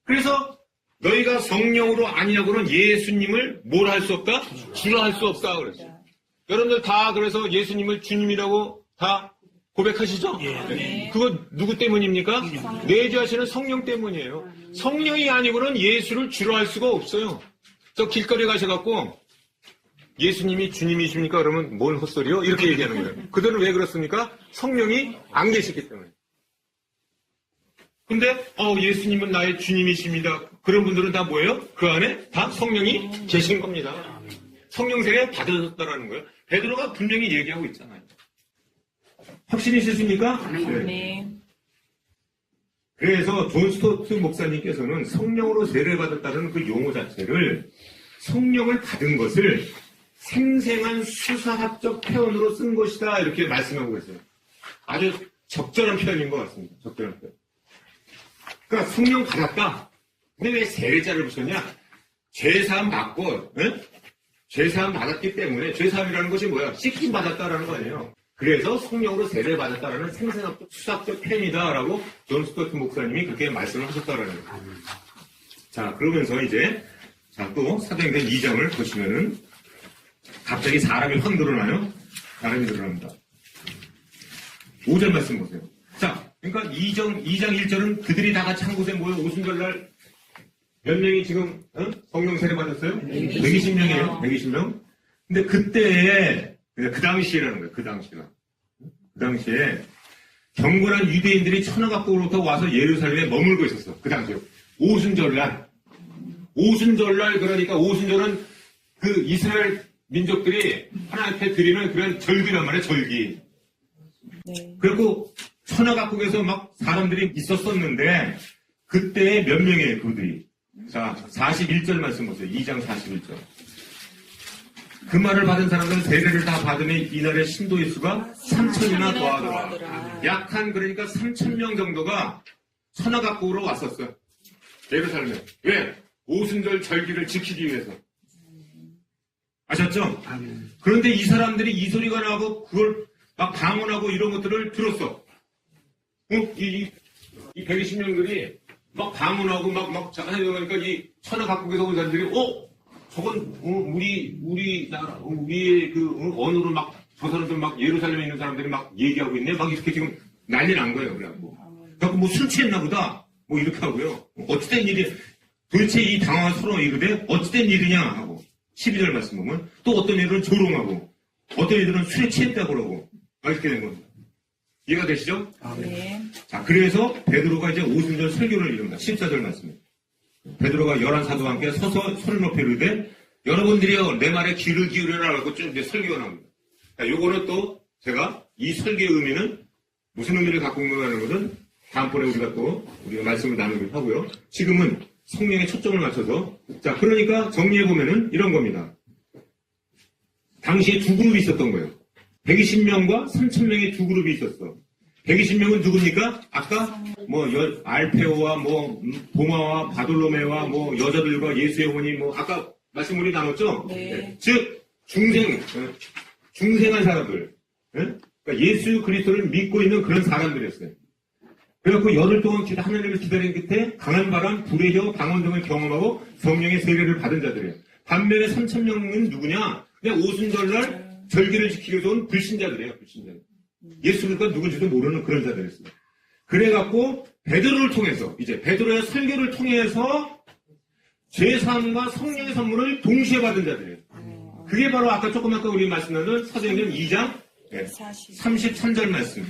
그래서 너희가 성령으로 아니냐고는 예수님을 뭘 할 수 없다? 주라 할 수 없다 그랬어요. 여러분들 다 그래서 예수님을 주님이라고 다 고백하시죠? 네. 그거 누구 때문입니까? 내주하시는 성령 때문이에요. 성령이 아니고는 예수를 주라 할 수가 없어요. 저 길거리 가셔갖고 예수님이 주님이십니까? 그러면 뭔 헛소리요? 이렇게 얘기하는 거예요. 그들은 왜 그렇습니까? 성령이 안 계시기 때문에. 근데 예수님은 나의 주님이십니다. 그런 분들은 다 뭐예요? 그 안에 다 성령이 계신 겁니다. 성령 세례 받으셨다라는 거예요. 베드로가 분명히 얘기하고 있잖아요. 확신이 있으십니까? 네. 그래서 존 스토트 목사님께서는 성령으로 세례 받았다는 그 용어 자체를, 성령을 받은 것을 생생한 수사학적 표현으로 쓴 것이다 이렇게 말씀하고 있어요. 아주 적절한 표현인 것 같습니다. 적절한 표현. 그러니까 성령 받았다. 근데 왜 세례자를 붙였냐? 죄사함 받고, 죄사함 받았기 때문에, 죄사함이라는 것이 뭐야? 씻김 받았다라는 거 아니에요. 그래서 성령으로 세례를 받았다라는 생생학적 수사학적 표현이다라고 존 스토트 목사님이 그렇게 말씀을 하셨다라는 거예요. 자, 그러면서 이제 또 사도행전 2장을 보시면은 갑자기 사람이 확 늘어나요. 사람이 늘어납니다. 5절 말씀 보세요. 자, 그러니까 2장 1절은 그들이 다 같이 한 곳에 모여 오순절날 몇 명이 지금 성령 세례 받았어요? 120명이에요. 120명. 근데 그때에 그 당시에라는 거예요. 그 당시에 경건한 유대인들이 천하각국으로부터 와서 예루살렘에 머물고 있었어. 그 당시에 오순절날 그러니까 오순절은 그 이스라엘 민족들이 하나님께 드리는 그런 절기란 말이에요. 절기. 네. 그리고 천하각국에서 막 사람들이 있었었는데 그때 몇 명이에요, 그들이. 자, 41절 말씀 보세요. 2장 41절. 그 말을 받은 사람들은 세례를 다 받으면 이날의 신도의 수가 3,000이나 더하더라. 약 한 그러니까 3,000명 정도가 천하각국으로 왔었어요. 예루살렘에. 왜? 오순절 절기를 지키기 위해서. 아셨죠? 그런데 이 사람들이 이 소리가 나고 그걸 막 방언하고 이런 것들을 들었어. 이 120명들이 막 방언하고 막 그러니까 이 천하각국에서 온 사람들이 저건 우리나라 우리의 그 언어로 막 저 사람들 막 예루살렘에 있는 사람들이 막 얘기하고 있네. 막 이렇게 지금 난리 난 거예요. 그래갖고 뭐 술 취했나 보다. 뭐 이렇게 하고요. 어찌된 일이 도대체 이 당황한 서로 이르되 어찌된 일이냐 하고 12절 말씀 보면 또 어떤 애들은 조롱하고 어떤 애들은 술에 취했다고 그러고 이렇게 된 겁니다. 이해가 되시죠? 네. 자, 그래서 베드로가 이제 오순절 설교를 이룹니다. 14절 말씀입니다. 베드로가 11사도와 함께 서서 손을 높여 이르되 여러분들이요 내 말에 귀를 기울여라라고 좀 이제 설교가 나옵니다. 자, 요거는 또 제가 이 설교의 의미는 무슨 의미를 갖고 있는가는 것은 다음번에 우리가 말씀을 나누기로 하고요. 지금은 성령에 초점을 맞춰서 자, 그러니까 정리해 보면은 이런 겁니다. 당시에 두 그룹이 있었던 거예요. 120명과 3,000명의 두 그룹이 있었어. 120명은 누굽니까? 아까 알페오와 도마와 바돌로메와 여자들과 예수의 어머니 아까 말씀 우리 나눴죠? 네. 즉 중생한 사람들, 그러니까 예수 그리스도를 믿고 있는 그런 사람들이었어요. 그래갖고 열흘 동안 하나님을 기다린 끝에 강한 바람, 불의 혀, 방언 등을 경험하고 성령의 세례를 받은 자들이에요. 반면에 3,000명은 누구냐? 그냥 오순절날 절기를 지키기 위해서 온 불신자들이에요, 불신자들. 예수 그리스도가 누군지도 모르는 그런 자들이었어요. 그래갖고 베드로를 통해서, 이제 베드로의 설교를 통해서 죄사함과 성령의 선물을 동시에 받은 자들이에요. 그게 바로 아까 조금 아까 우리 말씀나눈 사도행전 2장 33절 말씀.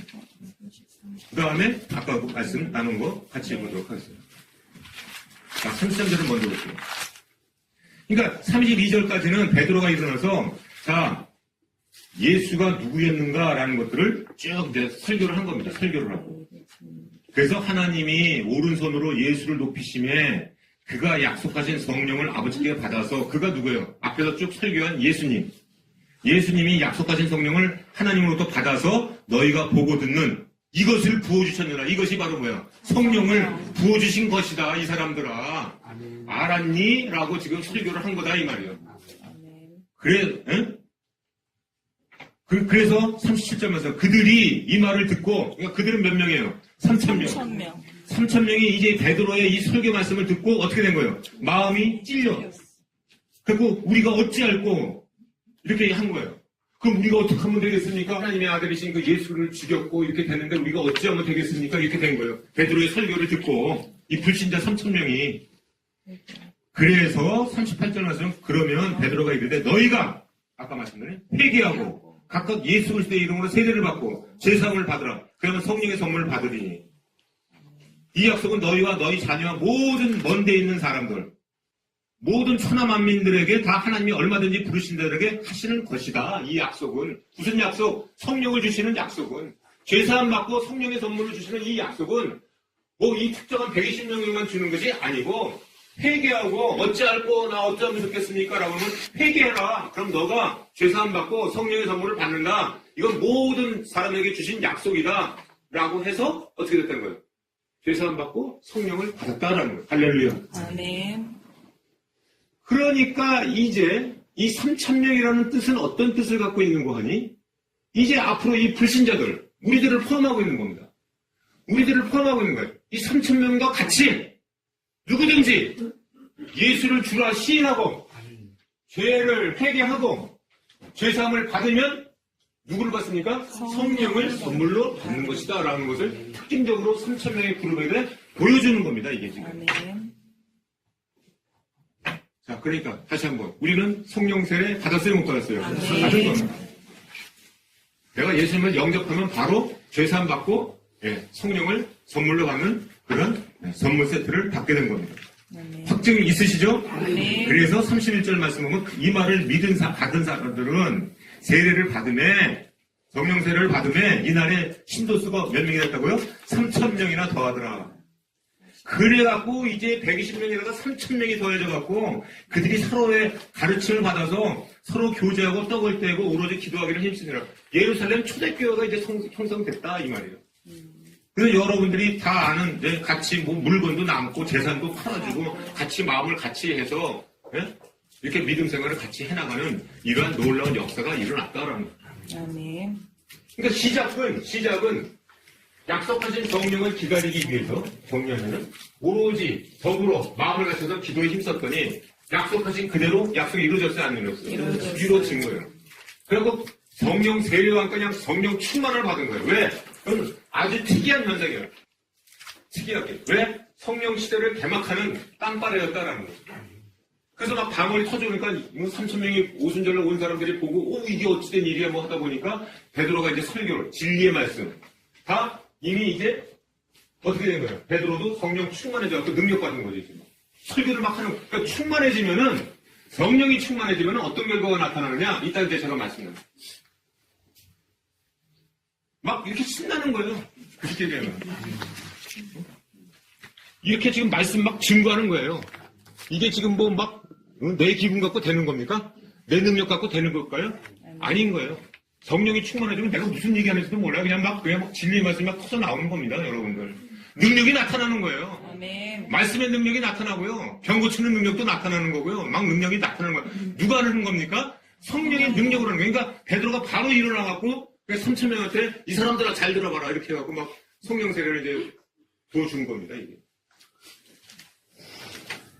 그 다음에 아까 말씀 나눈 거 같이 보도록 하겠습니다. 자, 33절을 먼저 볼게요. 그러니까 32절까지는 베드로가 일어나서 자, 예수가 누구였는가라는 것들을 쭉 이제 설교를 한 겁니다. 설교를 하고. 그래서 하나님이 오른손으로 예수를 높이심에 그가 약속하신 성령을 아버지께 받아서 그가 누구예요? 앞에서 쭉 설교한 예수님. 예수님이 약속하신 성령을 하나님으로부터 받아서 너희가 보고 듣는 이것을 부어주셨느라. 이것이 바로 뭐야? 성령을 부어주신 것이다. 이 사람들아. 알았니? 라고 지금 설교를 한 거다. 이 말이에요. 그래서 37절에서 그들이 이 말을 듣고, 그러니까 그들은 몇 명이에요? 3,000명. 3,000명이 이제 베드로의 이 설교 말씀을 듣고 어떻게 된 거예요? 마음이 찔려. 그리고 우리가 어찌할꼬 이렇게 한 거예요. 그럼 우리가 어떻게 하면 되겠습니까? 하나님의 아들이신 그 예수를 죽였고 이렇게 됐는데 우리가 어찌하면 되겠습니까? 이렇게 된 거예요. 베드로의 설교를 듣고 이 불신자 3,000명이. 그래서 38절 말씀 그러면 베드로가 이르되 너희가 아까 말씀드린 회개하고 각각 예수 그리스도의 이름으로 세례를 받고 제사함을 받으라. 그러면 성령의 선물을 받으리니 이 약속은 너희와 너희 자녀와 모든 먼 데 있는 사람들 모든 천하 만민들에게 다 하나님이 얼마든지 부르신 자들에게 하시는 것이다. 이 약속은 무슨 약속? 성령을 주시는 약속은 제사함 받고 성령의 선물을 주시는 이 약속은 뭐 이 특정한 120명에만 주는 것이 아니고 회개하고 어찌할꼬 나 어찌하면 좋겠습니까? 라고 하면 회개해라. 그럼 너가 죄사함 받고 성령의 선물을 받는다. 이건 모든 사람에게 주신 약속이다. 라고 해서 어떻게 됐다는 거예요? 죄사함 받고 성령을 받았다라는 거예요. 할렐루야. 아멘. 그러니까 이제 이 3,000명이라는 뜻은 어떤 뜻을 갖고 있는 거 하니? 이제 앞으로 이 불신자들, 우리들을 포함하고 있는 겁니다. 우리들을 포함하고 있는 거예요. 이 3,000명과 같이 누구든지 예수를 주라 시인하고 죄를 회개하고 죄사함을 받으면 누구를 받습니까? 성령을 선물로 받는 것이다 라는 것을 특징적으로 3,000명의 그룹에게 보여주는 겁니다. 이게 지금. 아멘. 자, 그러니까 다시 한번 우리는 성령 세례 받았어요? 못 받았어요? 받은 겁니다. 내가 예수님을 영접하면 바로 죄사함 받고 성령을 선물로 받는 그런 선물 세트를 받게 된 겁니다. 아멘. 확증이 있으시죠? 네. 그래서 31절 말씀 보면 이 말을 받은 사람들은 세례를 받음에 성령 세례를 받음에 이날에 신도수가 몇 명이 됐다고요? 3,000명이나 더하더라. 그래갖고 이제 120명이라가 3,000명이 더해져갖고 그들이 서로의 가르침을 받아서 서로 교제하고 떡을 떼고 오로지 기도하기를 힘쓰니라. 예루살렘 초대교회가 이제 형성됐다 이 말이에요. 그래서 여러분들이 다 아는 이제 같이 뭐 물건도 남고 재산도 팔아주고 같이 마음을 같이 해서 이렇게 믿음 생활을 같이 해나가는 이러한 놀라운 역사가 일어났다라는 거예요. 아멘. 그러니까 시작은 약속하신 성령을 기다리기 위해서 정리하면은 오로지 더불어 마음을 갖춰서 기도에 힘썼더니 약속하신 그대로 약속이 이루어졌어요? 안 이루어졌어요? 이루어진 거예요. 그리고 성령 세례와 그냥 성령 충만을 받은 거예요. 왜? 그건 아주 특이한 현상이에요. 특이하게. 왜? 성령 시대를 개막하는 땀바래였다라는 거죠. 그래서 막 방언이 터져오니까 3,000명이 오순절로 온 사람들이 보고 이게 어찌된 일이야 뭐 하다 보니까 베드로가 이제 설교를 진리의 말씀 다 이미 이제 어떻게 된 거예요? 베드로도 성령 충만해져서 능력 받은 거죠. 지금. 설교를 막 하는 그러니까 충만해지면은 성령이 충만해지면은 어떤 결과가 나타나느냐? 이따 이제 제가 말씀드립니다. 막 이렇게 신나는 거예요. 그렇게 되면. 이렇게 지금 말씀 막 증거하는 거예요. 이게 지금 뭐 막 내 기분 갖고 되는 겁니까? 내 능력 갖고 되는 걸까요? 아닌 거예요. 성령이 충만해지면 내가 무슨 얘기하는지도 몰라요. 그냥 막 진리의 말씀이 막 터져 나오는 겁니다, 여러분들. 능력이 나타나는 거예요. 아멘. 말씀의 능력이 나타나고요. 병 고치는 능력도 나타나는 거고요. 막 능력이 나타나는 거예요. 누가 하는 겁니까? 성령의 능력으로 하는 거예요. 그러니까 베드로가 바로 일어나갖고 3,000명한테 이 사람들아 잘 들어봐라 이렇게 해갖고 막 성령 세례를 이제 부어주는 겁니다, 이게.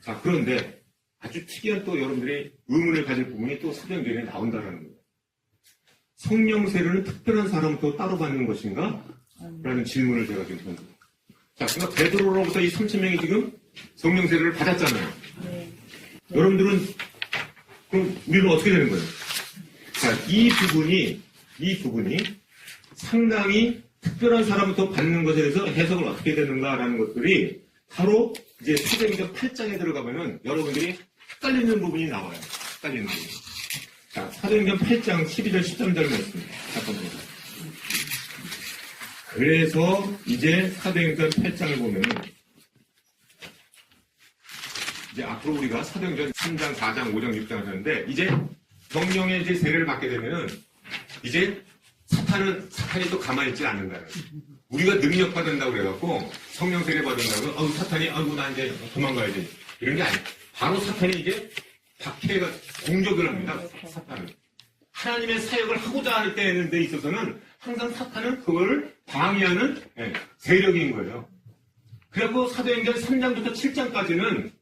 자, 그런데 아주 특이한 또 여러분들이 의문을 가질 부분이 또 사도행전에 나온다는 거예요. 성령 세례는 특별한 사람부터 따로 받는 것인가? 라는 질문을 제가 지금 던집니다. 자, 그러니까 베드로로부터 이 3,000명이 지금 성령 세례를 받았잖아요. 네. 여러분들은 그럼 우리는 어떻게 되는 거예요? 자, 이 부분이 상당히 특별한 사람부터 받는 것에 대해서 해석을 어떻게 되는가라는 것들이 바로 이제 사도행전 8장에 들어가면은 여러분들이 헷갈리는 부분이 나와요. 헷갈리는 부분. 자, 사도행전 8장 12절 13절 말씀 잠깐 보세요. 그래서 이제 사도행전 8장을 보면은 이제 앞으로 우리가 사도행전 3장, 4장, 5장, 6장 하는데 이제 성령의 이제 세례를 받게 되면은 이제 사탄이 또 가만히 있지 않는다. 우리가 능력 받는다고 그래갖고 성령 세례 받는다고 사탄이 나 이제 도망가야지 이런 게 아니에요. 바로 사탄이 이제 박해가 공격을 합니다. 사탄은 하나님의 사역을 하고자 할 때에 있어서는 항상 사탄은 그걸 방해하는 세력인 거예요. 그래갖고 사도행전 3장부터 7장까지는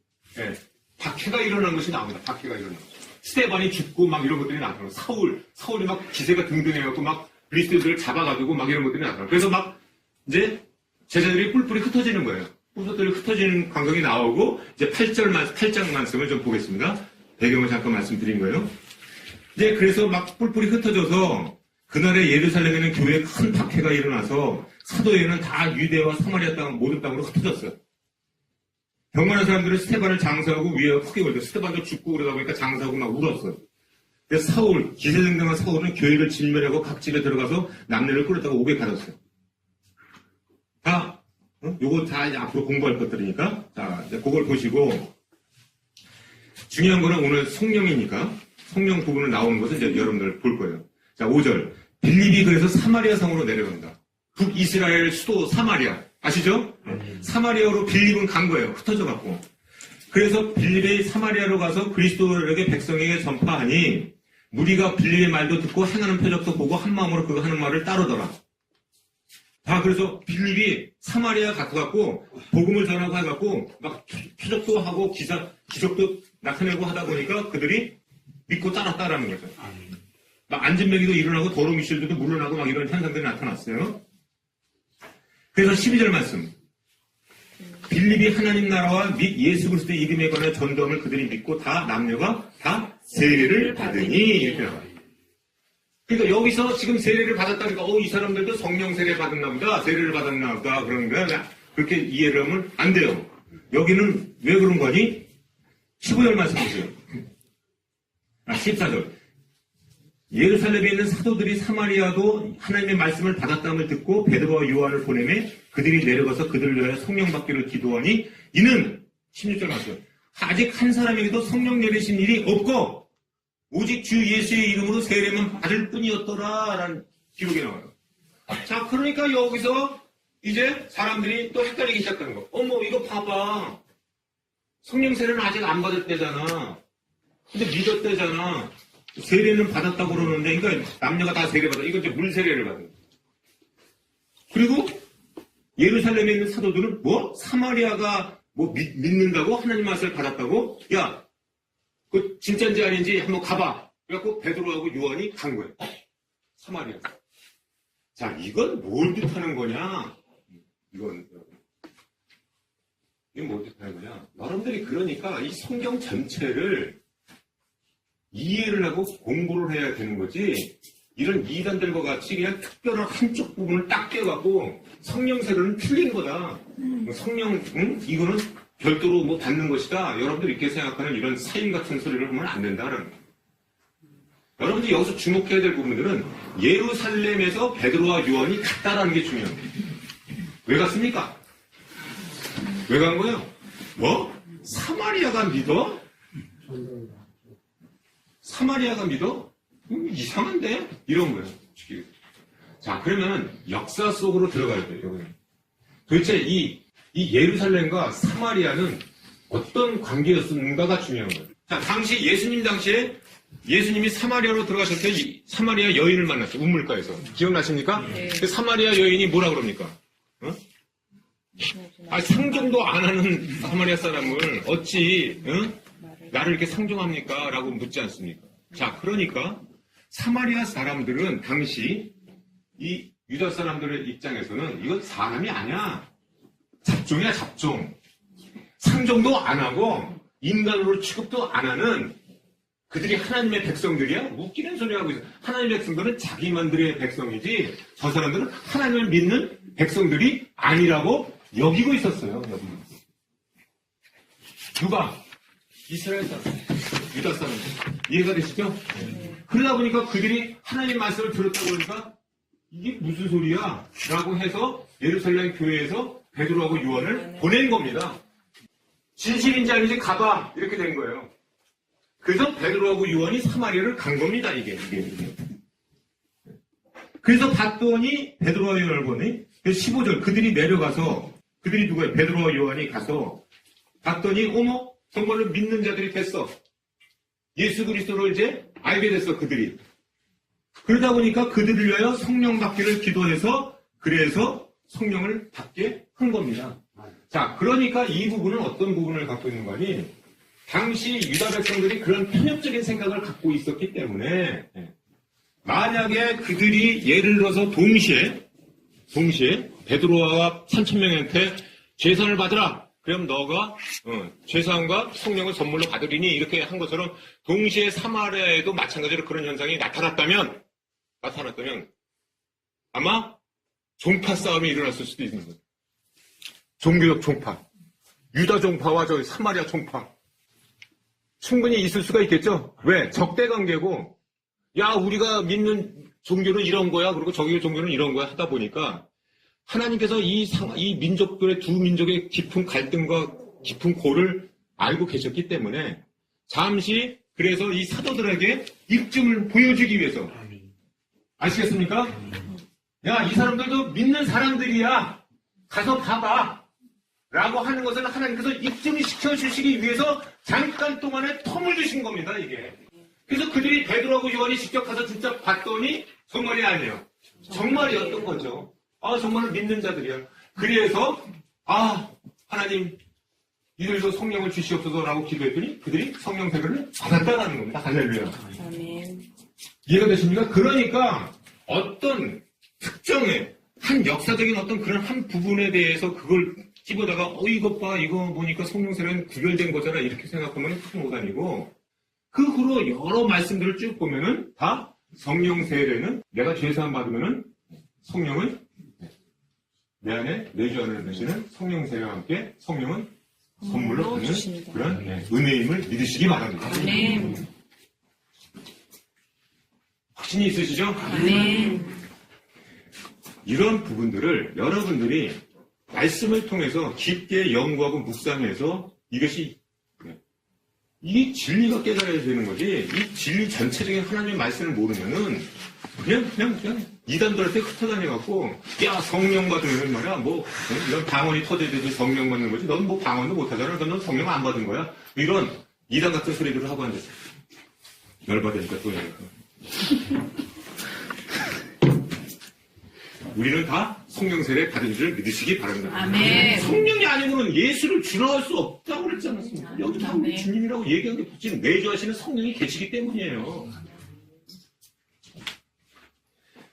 박해가 일어난 것이 나옵니다. 박해가 일어난 것. 스테반이 죽고 막 이런 것들이 나타나요. 사울이 막 기세가 등등해갖고 막 그리스도들을 잡아가지고 막 이런 것들이 나타나요. 그래서 막 이제 제자들이 뿔뿔이 흩어지는 거예요. 뿔뿔이 흩어지는 광경이 나오고 이제 8장 말씀을 좀 보겠습니다. 배경을 잠깐 말씀드린 거예요. 이제 그래서 막 뿔뿔이 흩어져서 그날에 예루살렘에는 교회에 큰 박해가 일어나서 사도에는 다 유대와 사마리아 땅 모든 땅으로 흩어졌어요. 병만한 사람들은 스테반을 장사하고 위에 크게 울죠. 스테반도 죽고 그러다 보니까 장사하고 막 울었어요. 그래서 기세등등한 사울은 교회를 진멸하고 각 집에 들어가서 남녀를 끌었다가 옥에 가뒀어요. 요거 다 이제 앞으로 공부할 것들이니까, 자, 이제 그걸 보시고, 중요한 거는 오늘 성령이니까, 성령 부분을 나오는 것을 이제 여러분들 볼 거예요. 자, 5절. 빌립이 그래서 사마리아 성으로 내려간다. 북이스라엘 수도 사마리아. 아시죠? 사마리아로 빌립은 간 거예요. 흩어져 갖고. 그래서 빌립이 사마리아로 가서 그리스도에게 백성에게 전파하니 무리가 빌립의 말도 듣고 행하는 표적도 보고 한 마음으로 그가 하는 말을 따르더라. 그래서 빌립이 사마리아 가서갖고 복음을 전하고 해갖고 막 표적도 하고 기적도 나타내고 하다 보니까 그들이 믿고 따랐다라는 거죠. 막 안진뱅이도 일어나고 더러운 이실들도 물러나고 막 이런 현상들이 나타났어요. 그래서 12절 말씀. 빌립이 하나님 나라와 및 예수 그리스도의 이름에 관한 전도함을 그들이 믿고 다 남녀가 다 세례를 받으니 이렇게 나와요. 그러니까 여기서 지금 세례를 받았다니까 이 사람들도 성령 세례 받았나 보다 세례를 받았나 보다 그런 거야. 그렇게 이해를 하면 안 돼요. 여기는 왜 그런 거니? 15절 말씀 보세요. 14절. 예루살렘에 있는 사도들이 사마리아도 하나님의 말씀을 받았다함을 듣고 베드로와 요한을 보내매 그들이 내려가서 그들을 위하여 성령 받기를 기도하니 이는 16절 말씀. 아직 한 사람에게도 성령 내리신 일이 없고 오직 주 예수의 이름으로 세례만 받을 뿐이었더라 라는 기록이 나와요. 자, 그러니까 여기서 이제 사람들이 또 헷갈리기 시작하는 거. 이거 봐봐. 성령 세례는 아직 안 받을 때잖아. 근데 믿었대잖아. 세례는 받았다고 그러는데, 그러니까 남녀가 다 세례 받아. 이거 이제 물 세례를 받는 거야. 그리고 예루살렘에 있는 사도들은 사마리아가 믿는다고? 하나님 말씀을 받았다고? 야, 그 진짜인지 아닌지 한번 가봐. 그래갖고 베드로하고 요한이 간 거예요. 사마리아. 자, 이건 뭘 뜻하는 거냐? 이건 뭘 뜻하는 거냐? 여러분들이 그러니까 이 성경 전체를 이해를 하고 공부를 해야 되는 거지, 이런 이단들과 같이 그냥 특별한 한쪽 부분을 딱 떼어갖고 성령 세례는 틀린 거다. 이거는 별도로 받는 것이다. 여러분들이 이렇게 생각하는 이런 사임 같은 소리를 하면 안 된다는 거예요. 여러분들이 여기서 주목해야 될 부분들은 예루살렘에서 베드로와 요한이 갔다라는 게 중요합니다. 왜 갔습니까? 왜 간 거예요? 사마리아가 믿어? 사마리아가 믿어? 이상한데? 이런 거예요. 자, 그러면 역사 속으로 들어가야 돼요. 도대체 이 예루살렘과 사마리아는 어떤 관계였는가가 중요한 거예요. 자, 예수님 당시에 예수님이 사마리아로 들어가실 때 사마리아 여인을 만났어요. 우물가에서. 기억나십니까? 네. 그 사마리아 여인이 뭐라 그럽니까? 상종도 안 하는 사마리아 사람을 어찌 나를 이렇게 상종합니까? 라고 묻지 않습니까? 자, 그러니까 사마리아 사람들은 당시 이 유다 사람들의 입장에서는 이건 사람이 아니야. 잡종이야, 잡종. 상종도 안 하고 인간으로 취급도 안 하는 그들이 하나님의 백성들이야? 웃기는 소리 하고 있어. 하나님의 백성들은 자기만들의 백성이지 저 사람들은 하나님을 믿는 백성들이 아니라고 여기고 있었어요. 여기. 누가? 이스라엘 사람, 유다 사람들. 이해가 되시죠? 그러다 보니까 그들이 하나님 말씀을 들었다 보니까 이게 무슨 소리야? 라고 해서 예루살렘 교회에서 베드로하고 요한을 보낸 겁니다. 진실인지 아닌지 가봐. 이렇게 된 거예요. 그래서 베드로하고 요한이 사마리아를 간 겁니다. 이게. 그래서 봤더니 베드로와 요한을 보니 15절 그들이 내려가서 그들이 누구예요? 베드로와 요한이 가서 봤더니 어머 정말로 믿는 자들이 됐어. 예수 그리스도를 이제 알게 됐어. 그들이. 그러다 보니까 그들을 위하여 성령 받기를 기도해서 그래서 성령을 받게 한 겁니다. 자, 그러니까 이 부분은 어떤 부분을 갖고 있는 거니? 당시 유다 백성들이 그런 편협적인 생각을 갖고 있었기 때문에 만약에 그들이 예를 들어서 동시에 베드로와 3,000명한테 제사를 받으라. 그럼 너가 제사함과 성령을 선물로 받으리니 이렇게 한 것처럼 동시에 사마리아에도 마찬가지로 그런 현상이 나타났다면 아마 종파 싸움이 일어났을 수도 있는 거예요. 종교적 종파. 유다 종파와 저 사마리아 종파. 충분히 있을 수가 있겠죠? 왜? 적대 관계고, 야, 우리가 믿는 종교는 이런 거야. 그리고 저기 종교는 이런 거야. 하다 보니까, 하나님께서 이 민족들의 두 민족의 깊은 갈등과 깊은 고를 알고 계셨기 때문에, 잠시, 그래서 이 사도들에게 입증을 보여주기 위해서. 아시겠습니까? 야, 이 사람들도 믿는 사람들이야. 가서 봐봐. 라고 하는 것은 하나님께서 입증을 시켜주시기 위해서 잠깐 동안에 텀을 주신 겁니다, 이게. 그래서 그들이 베드로하고 요한이 직접 가서 진짜 봤더니 정말이 아니에요. 정말이었던 거죠. 아, 정말 믿는 자들이야. 그래서, 하나님, 이들도 성령을 주시옵소서라고 기도했더니 그들이 성령 세례를 받았다는 겁니다. 할렐루야. 아멘. 이해가 되십니까? 그러니까 어떤 특정의 한 역사적인 어떤 그런 한 부분에 대해서 그걸 집어다가 이것 봐 이거 보니까 성령 세례는 구별된 거잖아 이렇게 생각하면 큰 오산이고 그 후로 여러 말씀들을 쭉 보면은 다 성령 세례는 내가 죄사함 받으면은 성령을 내 안에 내주 안에 계시는 성령 세례와 함께 성령은 선물로 받는 주십니다. 그런 은혜임을 믿으시기 바랍니다. 아멘. 확신이 있으시죠? 아멘. 이런 부분들을 여러분들이 말씀을 통해서 깊게 연구하고 묵상해서 이것이 이 진리가 깨달아야 되는 거지 이 진리 전체적인 하나님의 말씀을 모르면은 그냥 이단들한테 흩어다녀갖고 야 성령 받으면 말이야 이런 방언이 터져야지 성령 받는 거지 넌 뭐 방언도 못하잖아 그럼 넌 성령 안 받은 거야 이런 이단 같은 소리들을 하고 앉았어 열받으니까 또 우리는 다 성령 세례 받은 줄 믿으시기 바랍니다. 아멘. 성령이 아니고는 예수를 주러할 수 없다고 그랬지 않았습니까? 여기 다 우리 주님이라고 얘기한 게 지금 내주하시는 성령이 계시기 때문이에요.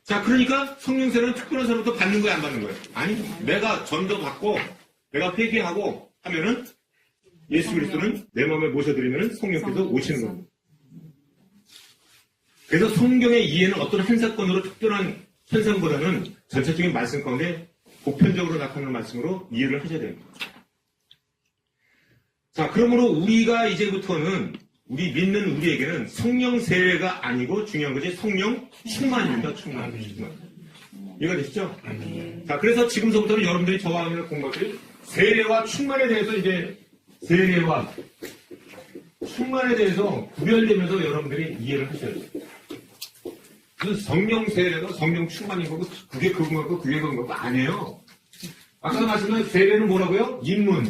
자, 그러니까 성령 세례는 특별한 사람부터 받는 거야, 안 받는 거야? 아니, 내가 전도 받고, 내가 회개하고 하면은 예수 그리스도는 내 마음에 모셔드리면 성령께서 오시는 겁니다. 그래서 성경의 이해는 어떤 한 사건으로 특별한 현상보다는 전체적인 말씀 가운데 보편적으로 나타나는 말씀으로 이해를 하셔야 됩니다. 자, 그러므로 우리가 이제부터는 우리 믿는 우리에게는 성령 세례가 아니고 중요한 것이 성령 충만입니다. 충만. 이해가 되시죠? 자, 그래서 지금서부터는 여러분들이 저와 함께 공부할 세례와 충만에 대해서 이제 세례와 충만에 대해서 구별되면서 여러분들이 이해를 하셔야 돼요. 그 성령 세례가 성령 충만인 거고 그게 그건 거고 그게 그건 거고 아니에요. 아까 말씀드린 세례는 뭐라고요? 입문.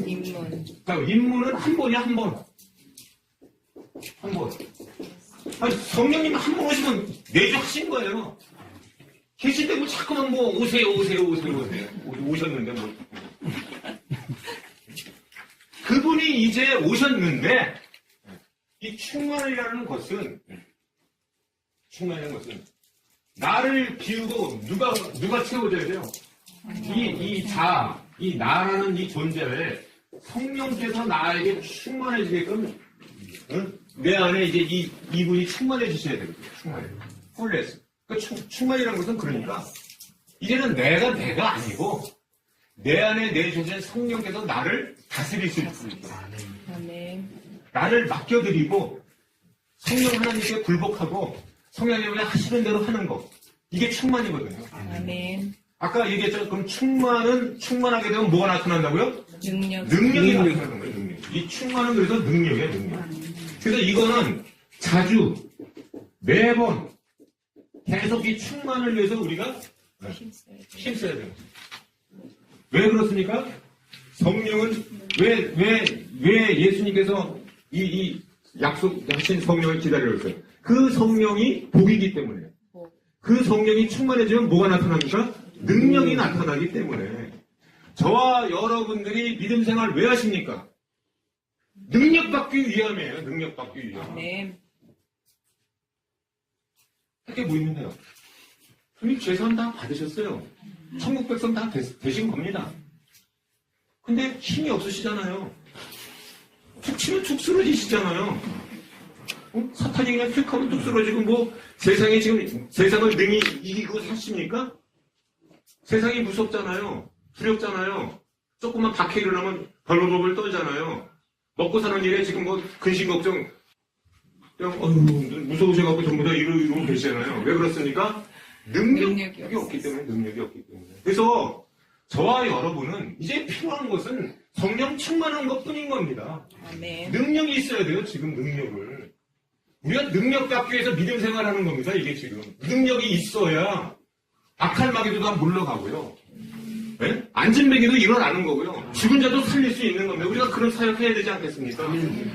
자, 입문은 한 번이야 한 번. 한 번. 아니, 성령님 한 번 오시면 내주 하신 거예요. 계신데 뭐 자꾸만 오세요. 오셨는데 뭐. 그분이 이제 오셨는데 이 충만이라는 것은 나를 비우고 누가 채워줘야 돼요? 이 나라는 이 존재를 성령께서 나에게 충만해지게끔 내 안에 이제 이분이 충만해 주셔야 되거든요. 풀레스. 충만이라는 것은 그러니까 이제는 내가 아니고 내 안에 내주신 성령께서 나를 다스릴 수 있습니다. 아멘. 나를 맡겨드리고 성령 하나님께 굴복하고 성령님이 하시는 대로 하는 거. 이게 충만이거든요. 아멘. 아까 얘기했죠. 그럼 충만하게 되면 뭐가 나타난다고요? 능력이 나타나는 거예요. 능력. 이 충만은 그래서 능력이에요. 능력. 그래서 이거는 자주 매번 계속 이 충만을 위해서 우리가 힘써야 돼요. 왜 그렇습니까? 성령은 왜 예수님께서 이 약속하신 성령을 기다리고 있어요? 그 성령이 복이기 때문에. 그 성령이 충만해지면 뭐가 나타납니까? 능력이 나타나기 때문에. 저와 여러분들이 믿음 생활 왜 하십니까? 능력 받기 위함이에요. 능력 받기 위함. 아멘. 할게 뭐 있는데요? 주님 죄산 다 받으셨어요. 천국 백성 다 되신 겁니다. 근데 힘이 없으시잖아요. 툭 치면 툭 쓰러지시잖아요. 사탄이 그냥 툭 하면 툭 쓰러지고 뭐 세상에 지금 세상을 능히 이기고 사십니까? 세상이 무섭잖아요. 두렵잖아요. 조금만 박해 일어나면 벌벌벌 떨잖아요. 먹고 사는 일에 지금 뭐 근심 걱정 그냥 무서우셔갖고 전부 다 이러고 계시잖아요. 왜 그렇습니까? 능력이 없기 때문에. 그래서 저와 여러분은 이제 필요한 것은 성령 충만한 것뿐인 겁니다. 아멘. 능력이 있어야 돼요. 지금 능력을. 우리가 능력 받기 위해서 믿음 생활하는 겁니다. 이게 지금. 능력이 있어야 악한 마귀도 다 물러가고요. 네? 안진뱅이도 일어나는 거고요. 죽은 자도 살릴 수 있는 겁니다. 우리가 그런 사역 해야 되지 않겠습니까?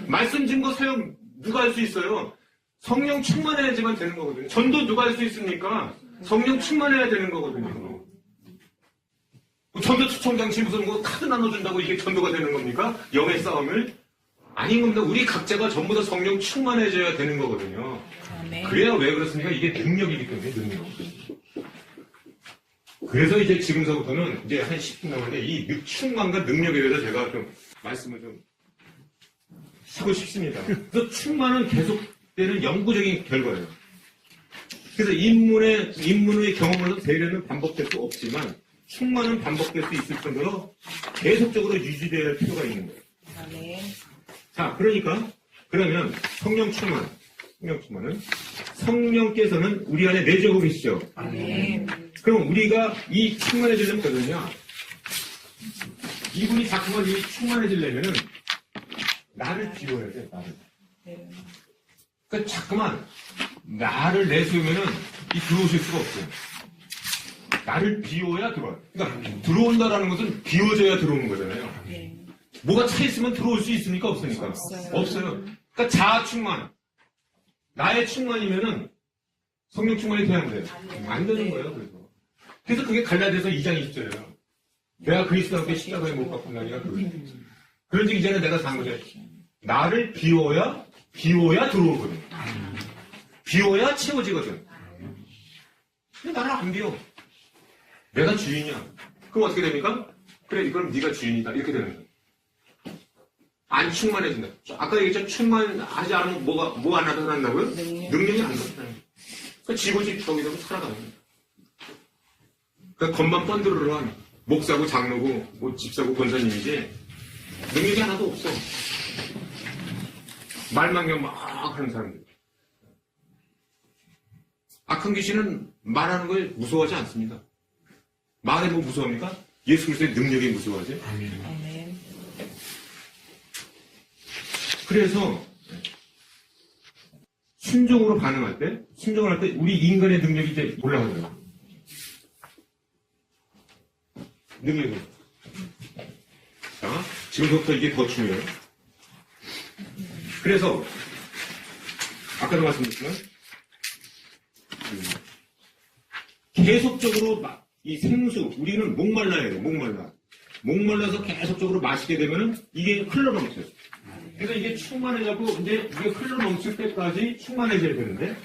말씀 증거 사역 누가 할 수 있어요? 성령 충만해야지만 되는 거거든요. 전도 누가 할 수 있습니까? 성령 충만해야 되는 거거든요. 전도 초청장치 무슨 뭐 카드 나눠준다고 이게 전도가 되는 겁니까? 영의 싸움을? 아닌 겁니다. 우리 각자가 전부 다 성령 충만해져야 되는 거거든요. 아멘. 그래야 왜 그렇습니까? 이게 능력이기 때문에 능력. 그래서 이제 지금서부터는 이제 한 10분 남았는데 이 충만과 능력에 대해서 제가 좀 말씀을 좀 하고 싶습니다. 그래서 충만은 계속되는 영구적인 결과예요. 그래서 입문의 경험으로서 대련은 반복될 수 없지만 충만은 반복될 수 있을 정도로 계속적으로 유지되어야 할 필요가 있는 거예요. 아멘. 자, 그러면 성령은 성령께서는 우리 안에 내주고 계시죠. 아멘. 그럼 우리가 이 충만해지려면 어떠냐? 이분이 자꾸만 이 충만해지려면은 나를 비워야 돼, 나를. 네. 그러니까 자꾸만 나를 내세우면은 들어오실 수가 없어요. 나를 비워야 들어와요. 그러니까 들어온다라는 것은 비워져야 들어오는 거잖아요. 네. 뭐가 차 있으면 들어올 수 있습니까? 없습니까? 없어요. 그러니까 자아 충만. 나의 충만이면은 성령 충만이 돼야 안 돼요. 안 되는 거예요, 그래서 그게 갈라디아서 2장 20절이에요. 내가 그리스도와 함께 십자가에 못 박힌 나니가 그런즉 이제는 내가 산 거죠. 나를 비워야 들어오거든. 비워야 채워지거든. 근데 나를 안 비워. 내가 주인이야. 그럼 어떻게 됩니까? 그래, 그럼 네가 주인이다. 이렇게 되는 거예요. 안 충만해진다. 아까 얘기했죠. 충만하지 않으면 뭐가 안 나타난다고요? 능력이 안 나타나요. 그러니까 지고집 저기서 살아가는 거예요. 그러니까 겉만 번드르르한 목사고 장로고 뭐 집사고 권사님이지 능력이 하나도 없어. 말만 그냥 막 하는 사람들. 악한 귀신은 말하는 걸 무서워하지 않습니다. 말에 뭐 무서워합니까? 예수 그리스도의 능력이 무서워하지. 아멘. 그래서 순종으로 반응할 때, 순종을 할 때 우리 인간의 능력이 이제 올라가요. 능력이. 자, 지금부터 이게 더 중요해요. 그래서 아까도 말씀드렸지만 계속적으로 이 생수, 우리는 목말라야 돼요. 목말라서 계속적으로 마시게 되면은 이게 흘러넘쳐요. 그래서 이게 충만해갖고 이제 이게 흘러 넘칠 때까지 충만해져야 되는데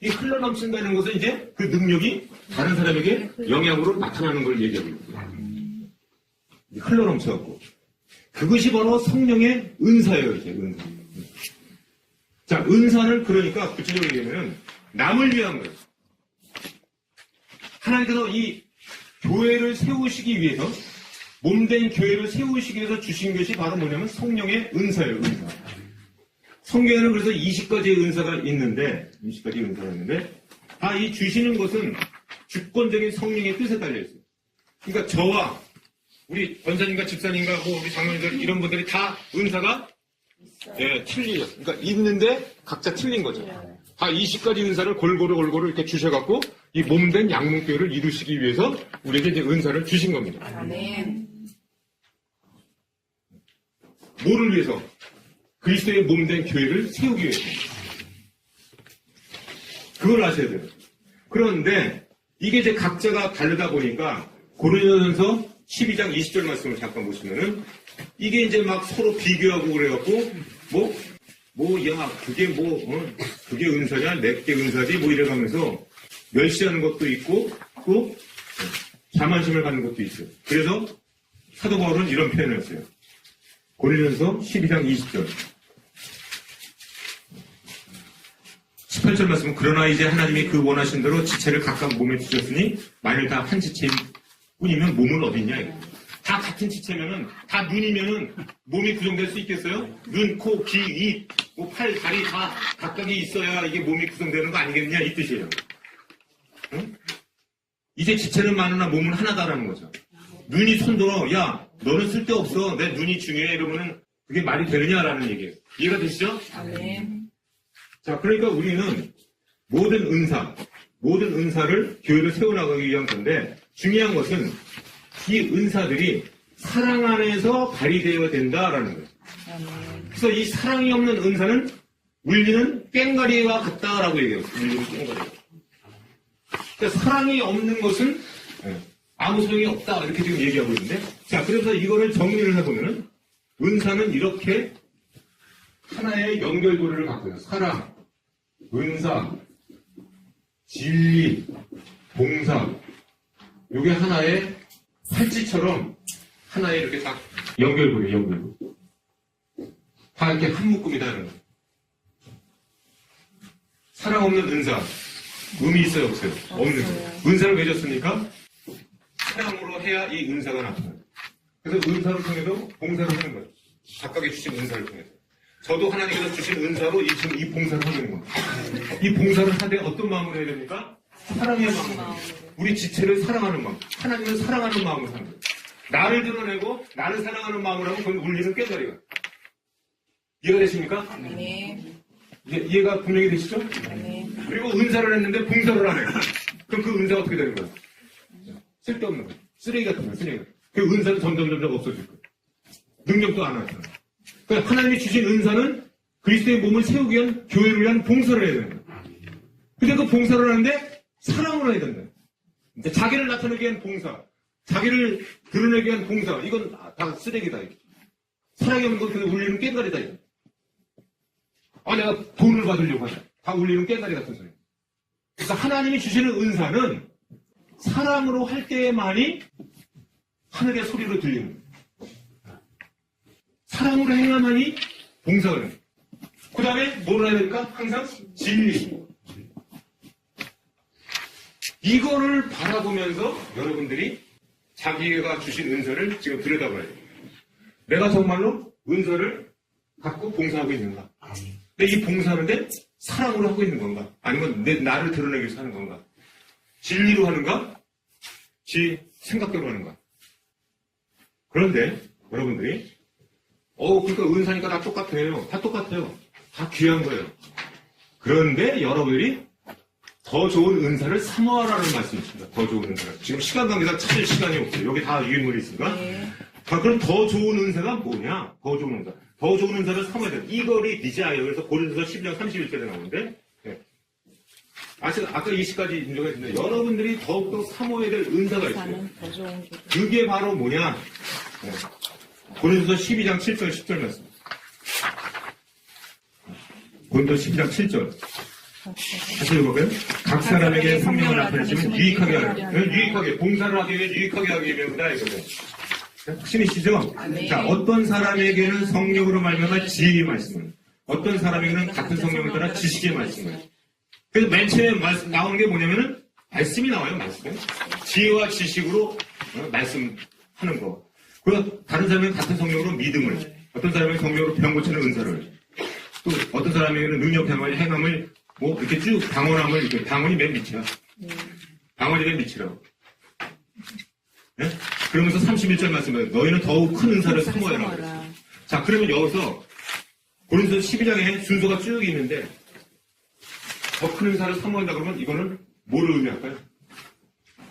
이 흘러 넘친다는 것은 이제 그 능력이 다른 사람에게 영향으로 나타나는 걸 얘기하고 있거든요. 흘러 넘쳐갖고 그것이 바로 성령의 은사예요. 이제 은사. 자, 은사는 그러니까 구체적으로 얘기하면 남을 위한 거예요. 하나님께서 이 교회를 세우시기 위해서 몸된 교회를 세우시기 위해서 주신 것이 바로 뭐냐면 성령의 은사예요. 은사. 성경에는 그래서 20가지의 은사가 있는데 이 주시는 것은 주권적인 성령의 뜻에 달려 있어요. 그러니까 저와 우리 권사님과 집사님과 뭐 우리 장로님들 이런 분들이 다 은사가 틀리죠. 그러니까 있는데 각자 틀린 거죠. 다 20가지 은사를 골고루 이렇게 주셔갖고 이 몸된 양문교회를 이루시기 위해서 우리에게 이제 은사를 주신 겁니다. 아멘. 뭐를 위해서? 그리스도의 몸된 교회를 세우기 위해서. 그걸 아셔야 돼요. 그런데 이게 이제 각자가 다르다 보니까 고린도전서 12장 20절 말씀을 잠깐 보시면은 이게 이제 막 서로 비교하고 그래갖고 그게 은사냐 내게 은사지 뭐 이래가면서 멸시하는 것도 있고 또 자만심을 갖는 것도 있어요. 그래서 사도 바울은 이런 표현을 했어요. 고린도전서 12장 20절 18절 말씀은 그러나 이제 하나님이 그 원하신 대로 지체를 각각 몸에 주셨으니 만일 다 한 지체인 뿐이면 몸은 어딨냐 이거예요. 다 같은 지체면은 다 눈이면은 몸이 구성될 수 있겠어요? 눈, 코, 귀, 입, 뭐 팔, 다리 다 각각이 있어야 이게 몸이 구성되는 거 아니겠냐 이 뜻이에요. 응? 이제 지체는 많으나 몸은 하나다라는 거죠. 눈이 손들어 야 너는 쓸데없어 내 눈이 중요해 이러면은 그게 말이 되느냐라는 얘기예요. 이해가 되시죠? 아멘. 자 그러니까 우리는 모든 은사를 교회를 세워나가기 위한 건데 중요한 것은 이 은사들이 사랑 안에서 발휘되어야 된다라는 거예요. 아멘. 그래서 이 사랑이 없는 은사는 울리는 꽹과리와 같다라고 얘기해요. 울리는 꽹과리. 그러니까 사랑이 없는 것은 아무 소용이 없다 이렇게 지금 얘기하고 있는데 자 그래서 이거를 정리를 해보면은 은사는 이렇게 하나의 연결고리를 갖고 있어요. 사랑, 은사, 진리, 봉사 이게 하나의 팔찌처럼 하나의 이렇게 딱 연결고리 다 이렇게 한 묶음이다는 거예요. 사랑 없는 은사 의미 있어요 없어요? 없는 거예요. 은사를 맺었으니까 사랑으로 해야 이 은사가 나타나요. 그래서 은사를 통해서 봉사를 하는 거예요. 각각의 주신 은사를 통해서. 저도 하나님께서 주신 은사로 지금 이 봉사를 하고 있는 겁니다. 이 봉사를 하되 어떤 마음으로 해야 됩니까? 사랑의 마음으로. 우리 지체를 사랑하는 마음. 하나님을 사랑하는 마음으로 사는 거예요. 나를 드러내고 나를 사랑하는 마음으로 하면 그건 울리는 꽹과리가. 이해가 되십니까? 아멘. 이해가 분명히 되시죠? 아멘. 그리고 은사를 했는데 봉사를 안 해요. 그럼 그 은사가 어떻게 되는 거예요? 쓸데없는 거예요. 쓰레기 같은 거예요. 쓰레기. 그 은사는 점점 없어질 거예요. 능력도 안 하잖아요. 그러니까 하나님이 주신 은사는 그리스도의 몸을 세우기 위한 교회를 위한 봉사를 해야 된다. 근데 그 봉사를 하는데 사랑으로 해야 된다. 자기를 나타내기 위한 봉사, 자기를 드러내기 위한 봉사, 이건 다 쓰레기다. 이거. 사랑이 없는 건 울리는 꽹과리다. 이거. 내가 돈을 받으려고 하자. 다 울리는 꽹과리 같은 소리. 그래서 하나님이 주시는 은사는 사랑으로 할 때에만이 하늘의 소리로 들리는 거예요. 사랑으로 행함하니 봉사를 해요. 그 다음에 뭘 해야 됩니까? 항상 진리. 이거를 바라보면서 여러분들이 자기가 주신 은사를 지금 들여다봐야 돼요. 내가 정말로 은사를 갖고 봉사하고 있는가? 근데 이 봉사하는데 사랑으로 하고 있는 건가? 아니면 나를 드러내기 위해서 하는 건가? 진리로 하는가? 지 생각대로 하는가? 그런데 여러분들이 그러니까 은사니까 다 똑같아요. 다 똑같아요. 다 귀한 거예요. 그런데 여러분들이 더 좋은 은사를 사모하라는 말씀이십니다. 더 좋은 은사를. 지금 시간 관계상 찾을 시간이 없어요. 여기 다 유인물이 있으니까. 네. 그럼 더 좋은 은사가 뭐냐? 더 좋은 은사. 더 좋은 은사를 사모해야 돼요. 이거리 디자이어. 그래서 고린도서 10장 31절에 나오는데 아까 20가지 인정해 있는데 여러분들이 더욱더 사모해야 될 은사가 있어요. 사는 더 좋은 길. 그게 바로 뭐냐? 고린도서 12장 7절 10절 말씀. 본도 12장 7절. 다시 읽어볼까요? 각 사람에게 성령을 나타내시면 유익하게 하라. 유익하게, 봉사를 하기 위해 유익하게 하기 위해다 이거예요. 확신이시죠? 네. 자, 어떤 사람에게는 성령으로 말미암아 지혜의 말씀을, 어떤 사람에게는 같은 성령을 따라 지식의 말씀을. 그래서 맨 처음에 나오는 게 뭐냐면은 말씀이 나와요, 말씀. 지혜와 지식으로 말씀하는 거. 그리고 다른 사람은 같은 성령으로 믿음을, 어떤 사람은 성령으로 병 고치는 은사를, 또 어떤 사람에게는 능력행을 행함을 뭐 이렇게 쭉 방언함을 이렇게 방언이 맨 밑이야. 방언이 맨 밑이라고. 네? 그러면서 31절 말씀에 너희는 더욱 큰 은사를 사모해라. 그랬어요. 자, 그러면 여기서 고린도서 12장에 순서가 쭉 있는데 더 큰 은사를 사모한다 그러면 이거는 뭐를 의미할까요?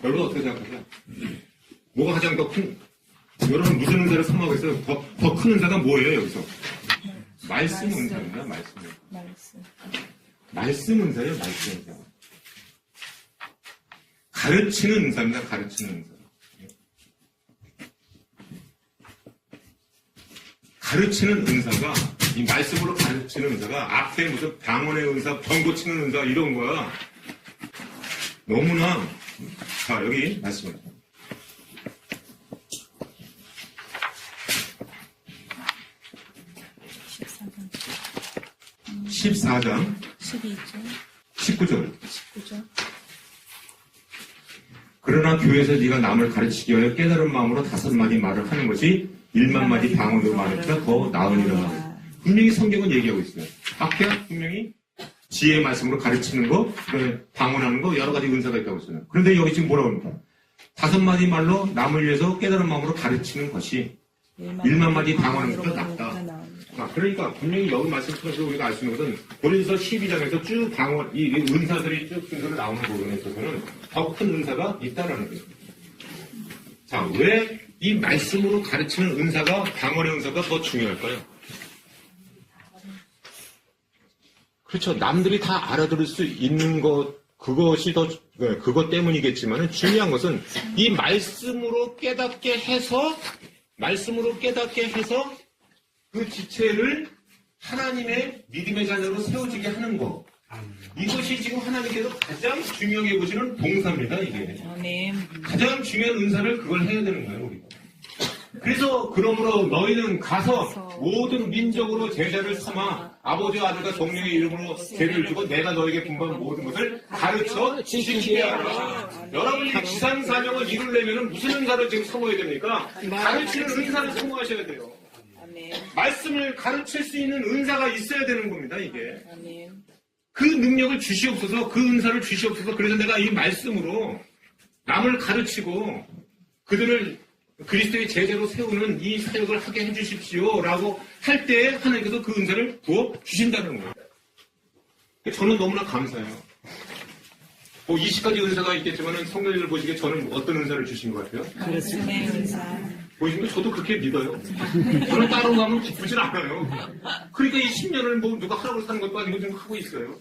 여러분 어떻게 생각하세요? 뭐가 가장 더 큰? 여러분 무슨 은사를 사모하겠어요? 더 큰 은사가 뭐예요 여기서? 말씀 은사입니다. 말씀 은사예요. 말씀 은사. 가르치는 은사입니다. 가르치는 은사. 가르치는 은사가 이 말씀으로 가르치는 은사가 앞에 무슨 방언의 은사, 병 고치는 은사 이런 거야. 너무나 자 여기 말씀입니다. 14장 19절 그러나 교회에서 네가 남을 가르치기 위하여 깨달은 마음으로 5마디 말을 하는 것이 1만 마디 방언으로 말하기가 더 나으니라. 분명히 성경은 얘기하고 있어요. 앞에 분명히 지혜의 말씀으로 가르치는 거, 방언하는 거 여러 가지 은사가 있다고 했어요. 그런데 여기 지금 뭐라고 합니까? 5마디 말로 남을 위해서 깨달은 마음으로 가르치는 것이 1만 마디 방언하는 것보다 낫다. 그러니까 분명히 여기 말씀 통해서 우리가 알 수 있는 것은 고린도서 12장에서 쭉 방언, 이 은사들이 쭉 순서로 나오는 부분에 있어서는 더 큰 은사가 있다는 거예요. 자, 왜 이 말씀으로 가르치는 은사가 방언의 은사가 더 중요할까요? 그렇죠. 남들이 다 알아들을 수 있는 것, 그것이 그것 때문이겠지만 중요한 것은 이 말씀으로 깨닫게 해서 그 지체를 하나님의 믿음의 자녀로 세워지게 하는 거. 이것이 지금 하나님께서 가장 중요하게 보시는 봉사입니다, 이게. 가장 중요한 은사를 그걸 해야 되는 거예요, 우리가. 그래서, 그러므로 너희는 가서 모든 민족으로 제자를 삼아 아버지와 아들과 성령의 이름으로 죄를 주고 내가 너에게 분부한 모든 것을 가르쳐 지키게 하라. 여러분이 지상 사명을 이루려면 무슨 은사를 지금 사모해야 됩니까? 가르치는 은사를 사모하셔야 돼요. 말씀을 가르칠 수 있는 은사가 있어야 되는 겁니다, 이게. 그 능력을 주시옵소서, 그 은사를 주시옵소서. 그래서 내가 이 말씀으로 남을 가르치고 그들을 그리스도의 제자로 세우는 이 사역을 하게 해주십시오 라고 할 때 하나님께서 그 은사를 부어 주신다는 거예요. 저는 너무나 감사해요. 20가지 은사가 있겠지만 성경을 보시기에 저는 어떤 은사를 주신 것 같아요? 말씀의 은사. 보시면 저도 그렇게 믿어요. 저는 따로 가면 기쁘진 않아요. 그러니까 이 10년을 뭐 누가 하라고 사는 것도 아니고 지금 하고 있어요.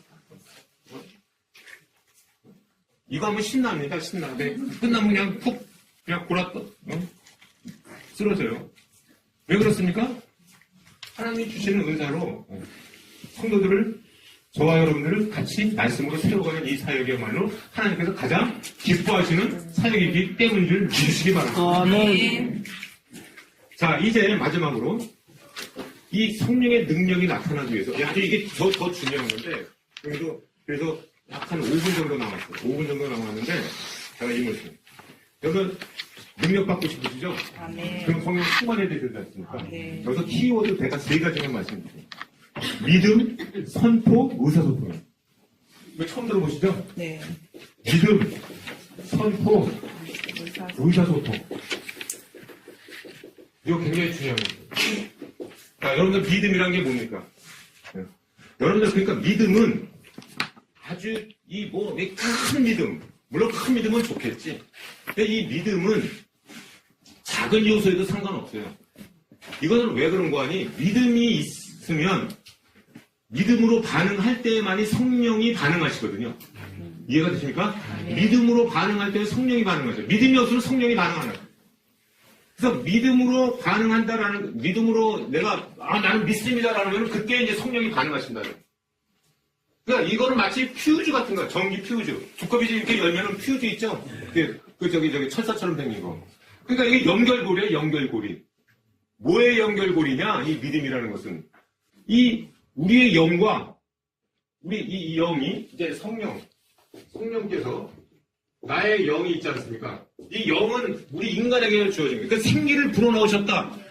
이거 하면 신납니다. 신나는데 끝나면 그냥 푹 그냥 골았다. 쓰러져요. 왜 그렇습니까? 하나님이 주시는 은사로 성도들을 저와 여러분들을 같이 말씀으로 세워가는 이 사역이야말로 하나님께서 가장 기뻐하시는 사역이기 때문인 줄 믿으시기 바랍니다. 아멘. 자, 이제 마지막으로 이 성령의 능력이 나타나기 위해서 아주 이게 더 중요한 건데 그래서 약 한 5분 정도 남았어요. 5분 정도 남았는데 제가 이 말씀 여러분 능력 받고 싶으시죠? 아멘. 그럼 성령 충만해야 되지 않습니까? 네. 여기서 키워드 제가 3가지만 말씀드릴게요. 믿음, 선포, 의사소통. 이거 처음 들어보시죠? 네. 믿음, 선포, 의사소통. 이거 굉장히 중요한 거예요. 자, 여러분들 믿음이란 게 뭡니까? 여러분들 그러니까 믿음은 아주 큰 믿음, 물론 큰 믿음은 좋겠지. 근데 이 믿음은 작은 요소에도 상관없어요. 이거는 왜 그런 거 아니? 믿음이 있으면 믿음으로 반응할 때만이 성령이 반응하시거든요. 이해가 되십니까? 믿음으로 반응할 때 성령이 반응하죠. 믿음이 없으면 성령이 반응하는 거예요. 그래서 믿음으로 반응한다라는, 믿음으로 내가, 나는 믿습니다라는 거는 그때 이제 성령이 반응하신다는 거예요. 그러니까 이거는 마치 퓨즈 같은 거야. 전기 퓨즈. 두꺼비 이렇게 열면은 퓨즈 있죠? 저기 철사처럼 생긴 거. 그러니까 이게 연결고리야, 연결고리. 뭐의 연결고리냐? 이 믿음이라는 것은. 우리의 영과, 이 영이, 이제 성령께서 나의 영이 있지 않습니까? 이 영은 우리 인간에게 주어진 거예요. 그러니까 생기를 불어넣으셨다.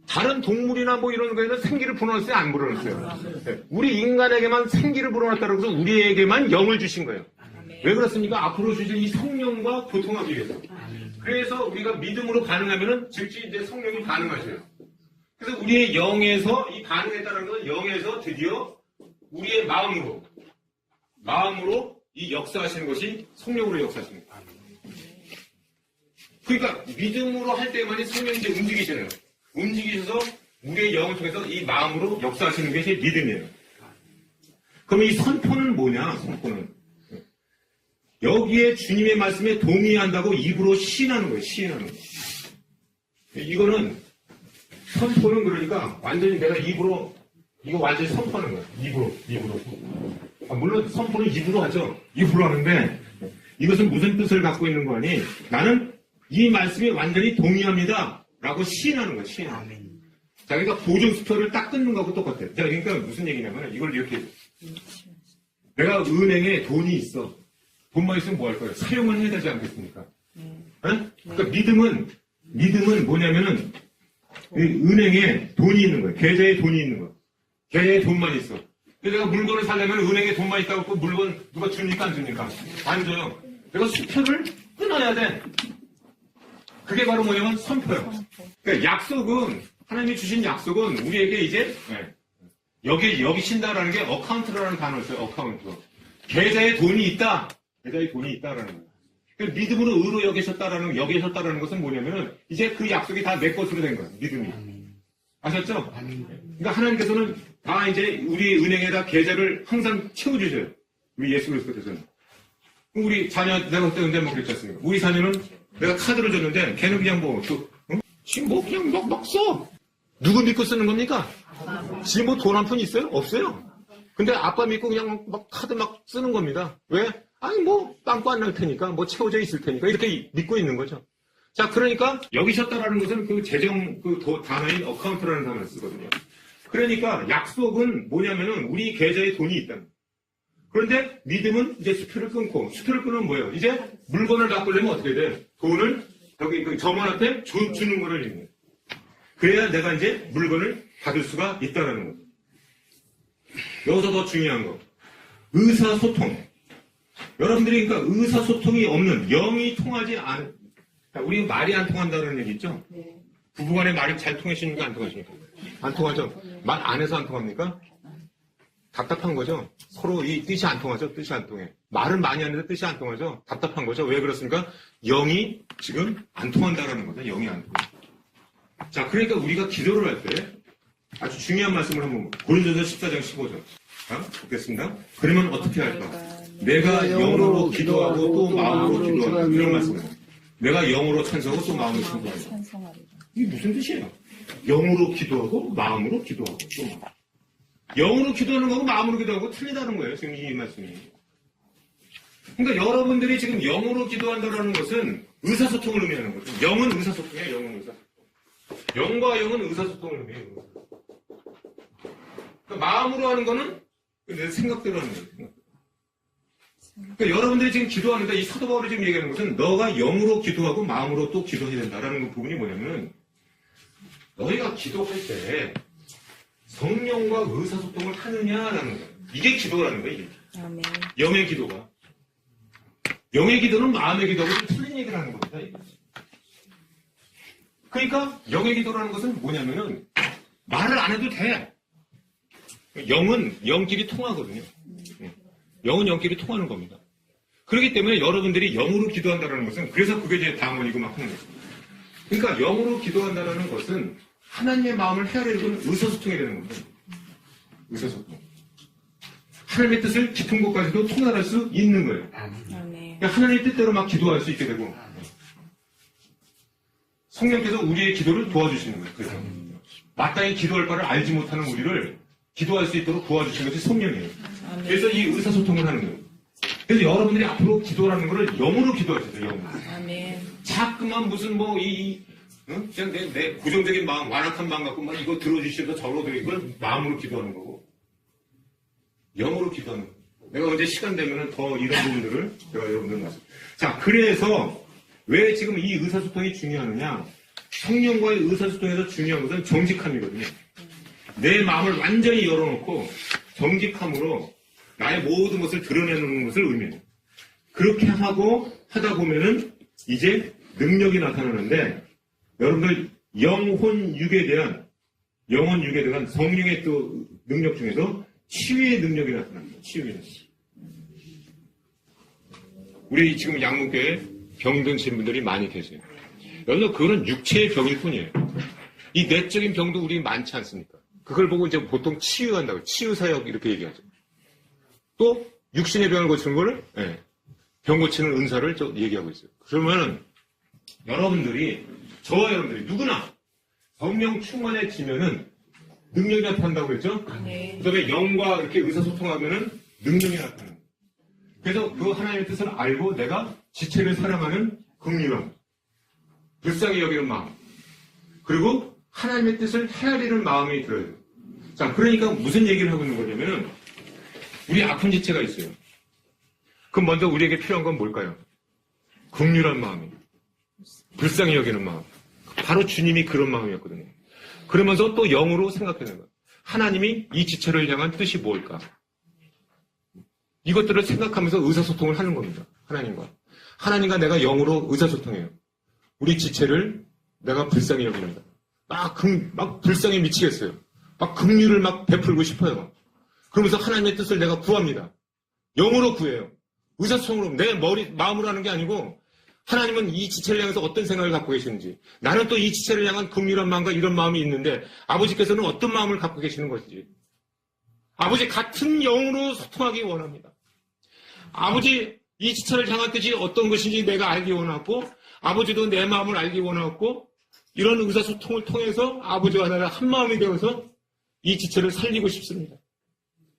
다른 동물이나 뭐 이런 거에는 생기를 불어넣었어요? 안 불어넣었어요? 네. 우리 인간에게만 생기를 불어넣었다고 해서 우리에게만 영을 주신 거예요. 왜 그렇습니까? 앞으로 주실 이 성령과 교통하기 위해서. 그래서 우리가 믿음으로 반응하면은 즉시 이제 성령이 반응하셔요. 그래서 우리의 영에서 이 반응했다는 건 영에서 드디어 우리의 마음으로 이 역사하시는 것이 성령으로 역사하십니다. 그러니까 믿음으로 할 때만이 성령이 이제 움직이시네요. 움직이셔서 우리의 영을 통해서 이 마음으로 역사하시는 것이 믿음이에요. 그럼 이 선포는 뭐냐? 선포는 여기에 주님의 말씀에 동의한다고 입으로 시인하는 거예요. 시인하는 거예요. 이거는 선포는 그러니까 완전히 내가 입으로 이거 완전히 선포하는 거예요. 입으로. 물론 선포는 입으로 하죠. 입으로 하는데 이것은 무슨 뜻을 갖고 있는 거니? 나는 이 말씀에 완전히 동의합니다. 라고 시인하는 거예요. 시인하는 거예요. 자, 그러니까 보증수표를 딱 끊는 거하고 똑같아요. 자, 그러니까 무슨 얘기냐면 이걸 이렇게 내가 은행에 돈이 있어. 돈만 있으면 뭐 할 거예요? 사용을 해야 되지 않겠습니까? 그러니까 믿음은 뭐냐면은 은행에 돈이 있는 거예요. 계좌에 돈이 있는 거예요. 계좌에 돈만 있어. 근데 내가 물건을 사려면 은행에 돈만 있다고 그 물건 누가 줍니까? 안 줍니까? 안 줘요. 내가 수표를 끊어야 돼. 그게 바로 뭐냐면 선포예요. 그러니까 약속은, 하나님이 주신 약속은 우리에게 이제, 여기 신다라는 게 어카운트라는 단어를 써요. 어카운트. 계좌에 돈이 있다. 계좌에 돈이 있다라는 거예요. 그러니까 믿음으로 의로 여기셨다라는 것은 뭐냐면은 이제 그 약속이 다 내 것으로 된 거예요. 믿음이. 아셨죠? 그러니까 하나님께서는 다 이제 우리 은행에다 계좌를 항상 채워주셔요. 우리 예수 그리스도께서는. 우리 자녀, 내가 그때 은퇴 뭐 그랬지 않습니까? 우리 자녀는 내가 카드를 줬는데 걔는 그냥 지금 그냥 막 써. 누구 믿고 쓰는 겁니까? 지금 뭐 돈 한 푼 있어요? 없어요. 근데 아빠 믿고 그냥 막 카드 막 쓰는 겁니다. 왜? 아니 빵꾸 안 날 테니까 채워져 있을 테니까 이렇게 믿고 있는 거죠. 자, 그러니까 여기셨다라는 것은 그 재정 단어인 어카운트라는 단어를 쓰거든요. 그러니까 약속은 뭐냐면은 우리 계좌에 돈이 있다는 거예요. 그런데 믿음은 이제 수표를 끊으면 뭐예요? 이제 물건을 바꾸려면 어떻게 돼? 돈을 저기 그 점원한테 주는 거를 있는 거예요. 그래야 내가 이제 물건을 받을 수가 있다는 거죠. 여기서 더 중요한 거. 의사소통. 여러분들이 그러니까 의사소통이 없는, 영이 통하지 않은, 우리 말이 안 통한다는 얘기 있죠? 부부간에 말이 잘 통하시는가 안 통하십니까? 안 통하죠? 말 안 해서 안 통합니까? 답답한 거죠? 서로 이 뜻이 안 통하죠? 뜻이 안 통해. 말은 많이 하는데 뜻이 안 통하죠? 답답한 거죠? 왜 그렇습니까? 영이 지금 안 통한다는 거죠? 영이 안 통해. 자, 그러니까 우리가 기도를 할 때 아주 중요한 말씀을 한번 고린도서 14장 15절 보겠습니다. 그러면 어떻게 할까? 내가 영으로 기도하고 또 마음으로 기도하고 이런 말씀을 내가 영으로 찬송하고 또 마음으로 찬송하고 이게 무슨 뜻이에요? 영으로 기도하고 마음으로 기도하고 또 영으로 기도하는 거고 마음으로 기도하고 틀리다는 거예요. 지금 이 말씀이. 그러니까 여러분들이 지금 영으로 기도한다는 것은 의사소통을 의미하는 거죠. 영은 의사소통이에요. 영은 의사소통. 영과 영은 의사소통을 의미해요. 그러니까 마음으로 하는 거는 내 생각대로 하는 거예요. 그러니까 여러분들이 지금 기도하는데 이 사도 바울이 지금 얘기하는 것은 너가 영으로 기도하고 마음으로 또 기도해야 된다라는 부분이 뭐냐면 너희가 기도할 때 성령과 의사소통을 하느냐라는 거예요. 이게 기도라는 거예요. 이게. 영의 기도가. 영의 기도는 마음의 기도하고 좀 틀린 얘기를 하는 겁니다. 이게. 그러니까 영의 기도라는 것은 뭐냐면은 말을 안 해도 돼. 영은 영끼리 통하거든요. 영은 영끼리 통하는 겁니다. 그렇기 때문에 여러분들이 영으로 기도한다는 것은 그래서 그게 이제 당원이고 막 하는 거죠. 그러니까 영으로 기도한다는 것은 하나님의 마음을 헤아리는 건 의사소통이 되는 겁니다. 의사소통. 하나님의 뜻을 깊은 곳까지도 통달할 수 있는 거예요. 그러니까 하나님의 뜻대로 막 기도할 수 있게 되고 성령께서 우리의 기도를 도와주시는 거예요. 그래서 마땅히 기도할 바를 알지 못하는 우리를 기도할 수 있도록 도와주신 것이 성령이에요. 아멘. 그래서 이 의사소통을 하는 거예요. 그래서 여러분들이 앞으로 기도하는 거를 영으로 기도하세요. 영으로. 아멘. 자꾸만 무슨 뭐 응? 그냥 내 부정적인 마음, 완악한 마음 갖고 막 이거 들어주셔서 저러도 이걸 마음으로 기도하는 거고 영으로 기도하는 거예요. 내가 언제 시간 되면은 더 이런 부분들을 제가 여러분들 말씀. 자, 그래서 왜 지금 이 의사소통이 중요하느냐? 성령과의 의사소통에서 중요한 것은 정직함이거든요. 내 마음을 완전히 열어놓고 정직함으로 나의 모든 것을 드러내는 것을 의미해요. 그렇게 하다 보면은 이제 능력이 나타나는데 여러분들 영혼 육에 대한 성령의 또 능력 중에서 치유의 능력이 나타납니다. 치유의 능력. 우리 지금 양문교에 병든 분들이 많이 계세요. 여러분 그거는 육체의 병일 뿐이에요. 이 내적인 병도 우리 많지 않습니까? 그걸 보고 이제 보통 치유한다고 치유사역 이렇게 얘기하죠. 또 육신의 병을 고치는 거를 병 고치는 은사를 저 얘기하고 있어요. 그러면은 저와 여러분들이 누구나 성령 충만해지면은 능력이 나타난다고 그랬죠? 네. 그다음에 영과 이렇게 의사소통하면은 능력이 나타나요. 그래서 그 하나님의 뜻을 알고 내가 지체를 사랑하는 긍휼함, 불쌍히 여기는 마음, 그리고 하나님의 뜻을 헤아리는 마음이 들어요. 자, 그러니까 무슨 얘기를 하고 있는 거냐면은 우리 아픈 지체가 있어요. 그럼 먼저 우리에게 필요한 건 뭘까요? 긍휼한 마음이에요. 불쌍히 여기는 마음. 바로 주님이 그런 마음이었거든요. 그러면서 또 영으로 생각하는 거예요. 하나님이 이 지체를 향한 뜻이 뭘까? 이것들을 생각하면서 의사소통을 하는 겁니다. 하나님과 내가 영으로 의사소통해요. 우리 지체를 내가 불쌍히 여깁니다. 막 불쌍히 미치겠어요. 막 긍휼을 막 베풀고 싶어요. 그러면서 하나님의 뜻을 내가 구합니다. 영으로 구해요. 의사소통으로 내 마음으로 하는 게 아니고 하나님은 이 지체를 향해서 어떤 생각을 갖고 계시는지, 나는 또 이 지체를 향한 긍휼한 마음과 이런 마음이 있는데 아버지께서는 어떤 마음을 갖고 계시는 것인지, 아버지 같은 영으로 소통하기 원합니다. 아버지 이 지체를 향한 뜻이 어떤 것인지 내가 알기 원하고, 아버지도 내 마음을 알기 원하고, 이런 의사소통을 통해서 아버지와 나를 한 마음이 되어서 이 지체를 살리고 싶습니다.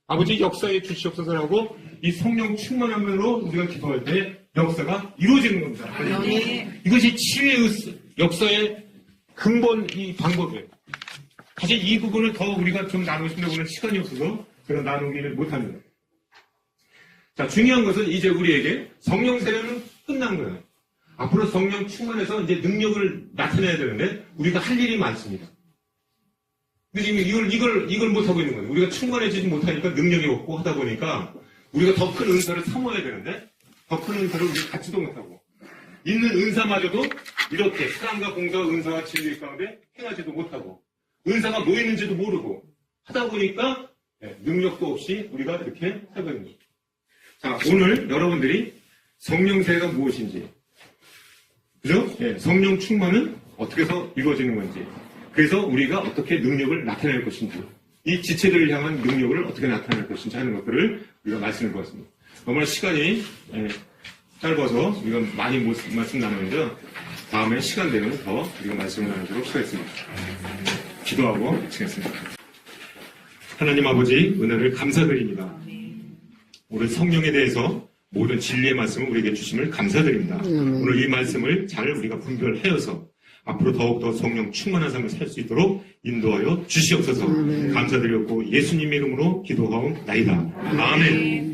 아버지 역사에 주시옵소서라고 이 성령 충만함으로 우리가 기도할 때 역사가 이루어지는 겁니다. 네. 이것이 치유의 역사의 근본 이 방법이에요. 사실 이 부분을 더 우리가 좀 나누시려고 하는 시간이 없어서 제가 나누기를 못합니다. 자, 중요한 것은 이제 우리에게 성령 세례는 끝난 거예요. 앞으로 성령 충만해서 이제 능력을 나타내야 되는데 우리가 할 일이 많습니다. 근데 지금 이걸 못하고 있는 거예요. 우리가 충만해지지 못하니까 능력이 없고 하다 보니까 우리가 더 큰 은사를 사모해야 되는데 더 큰 은사를 우리가 갖지도 못하고 있는 은사마저도 이렇게 사랑과 공자와 은사와 진리 가운데 행하지도 못하고 은사가 뭐 있는지도 모르고 하다 보니까 능력도 없이 우리가 이렇게 살고 있는 거죠. 자, 오늘 여러분들이 성령 세례가 무엇인지, 그죠? 성령 충만은 어떻게 해서 이루어지는 건지, 그래서 우리가 어떻게 능력을 나타낼 것인지, 이 지체들을 향한 능력을 어떻게 나타낼 것인지 하는 것들을 우리가 말씀을 보았습니다. 너무나 시간이 짧아서 우리가 많이 말씀 나누는데 다음에 시간 되면 더 우리가 말씀을 나누도록 하겠습니다. 기도하고 마치겠습니다. 하나님 아버지 은혜를 감사드립니다. 오늘 성령에 대해서 모든 진리의 말씀을 우리에게 주심을 감사드립니다. 오늘 이 말씀을 잘 우리가 분별하여서 앞으로 더욱더 성령 충만한 삶을 살 수 있도록 인도하여 주시옵소서. 감사드렸고 예수님 이름으로 기도하옵나이다. 아멘.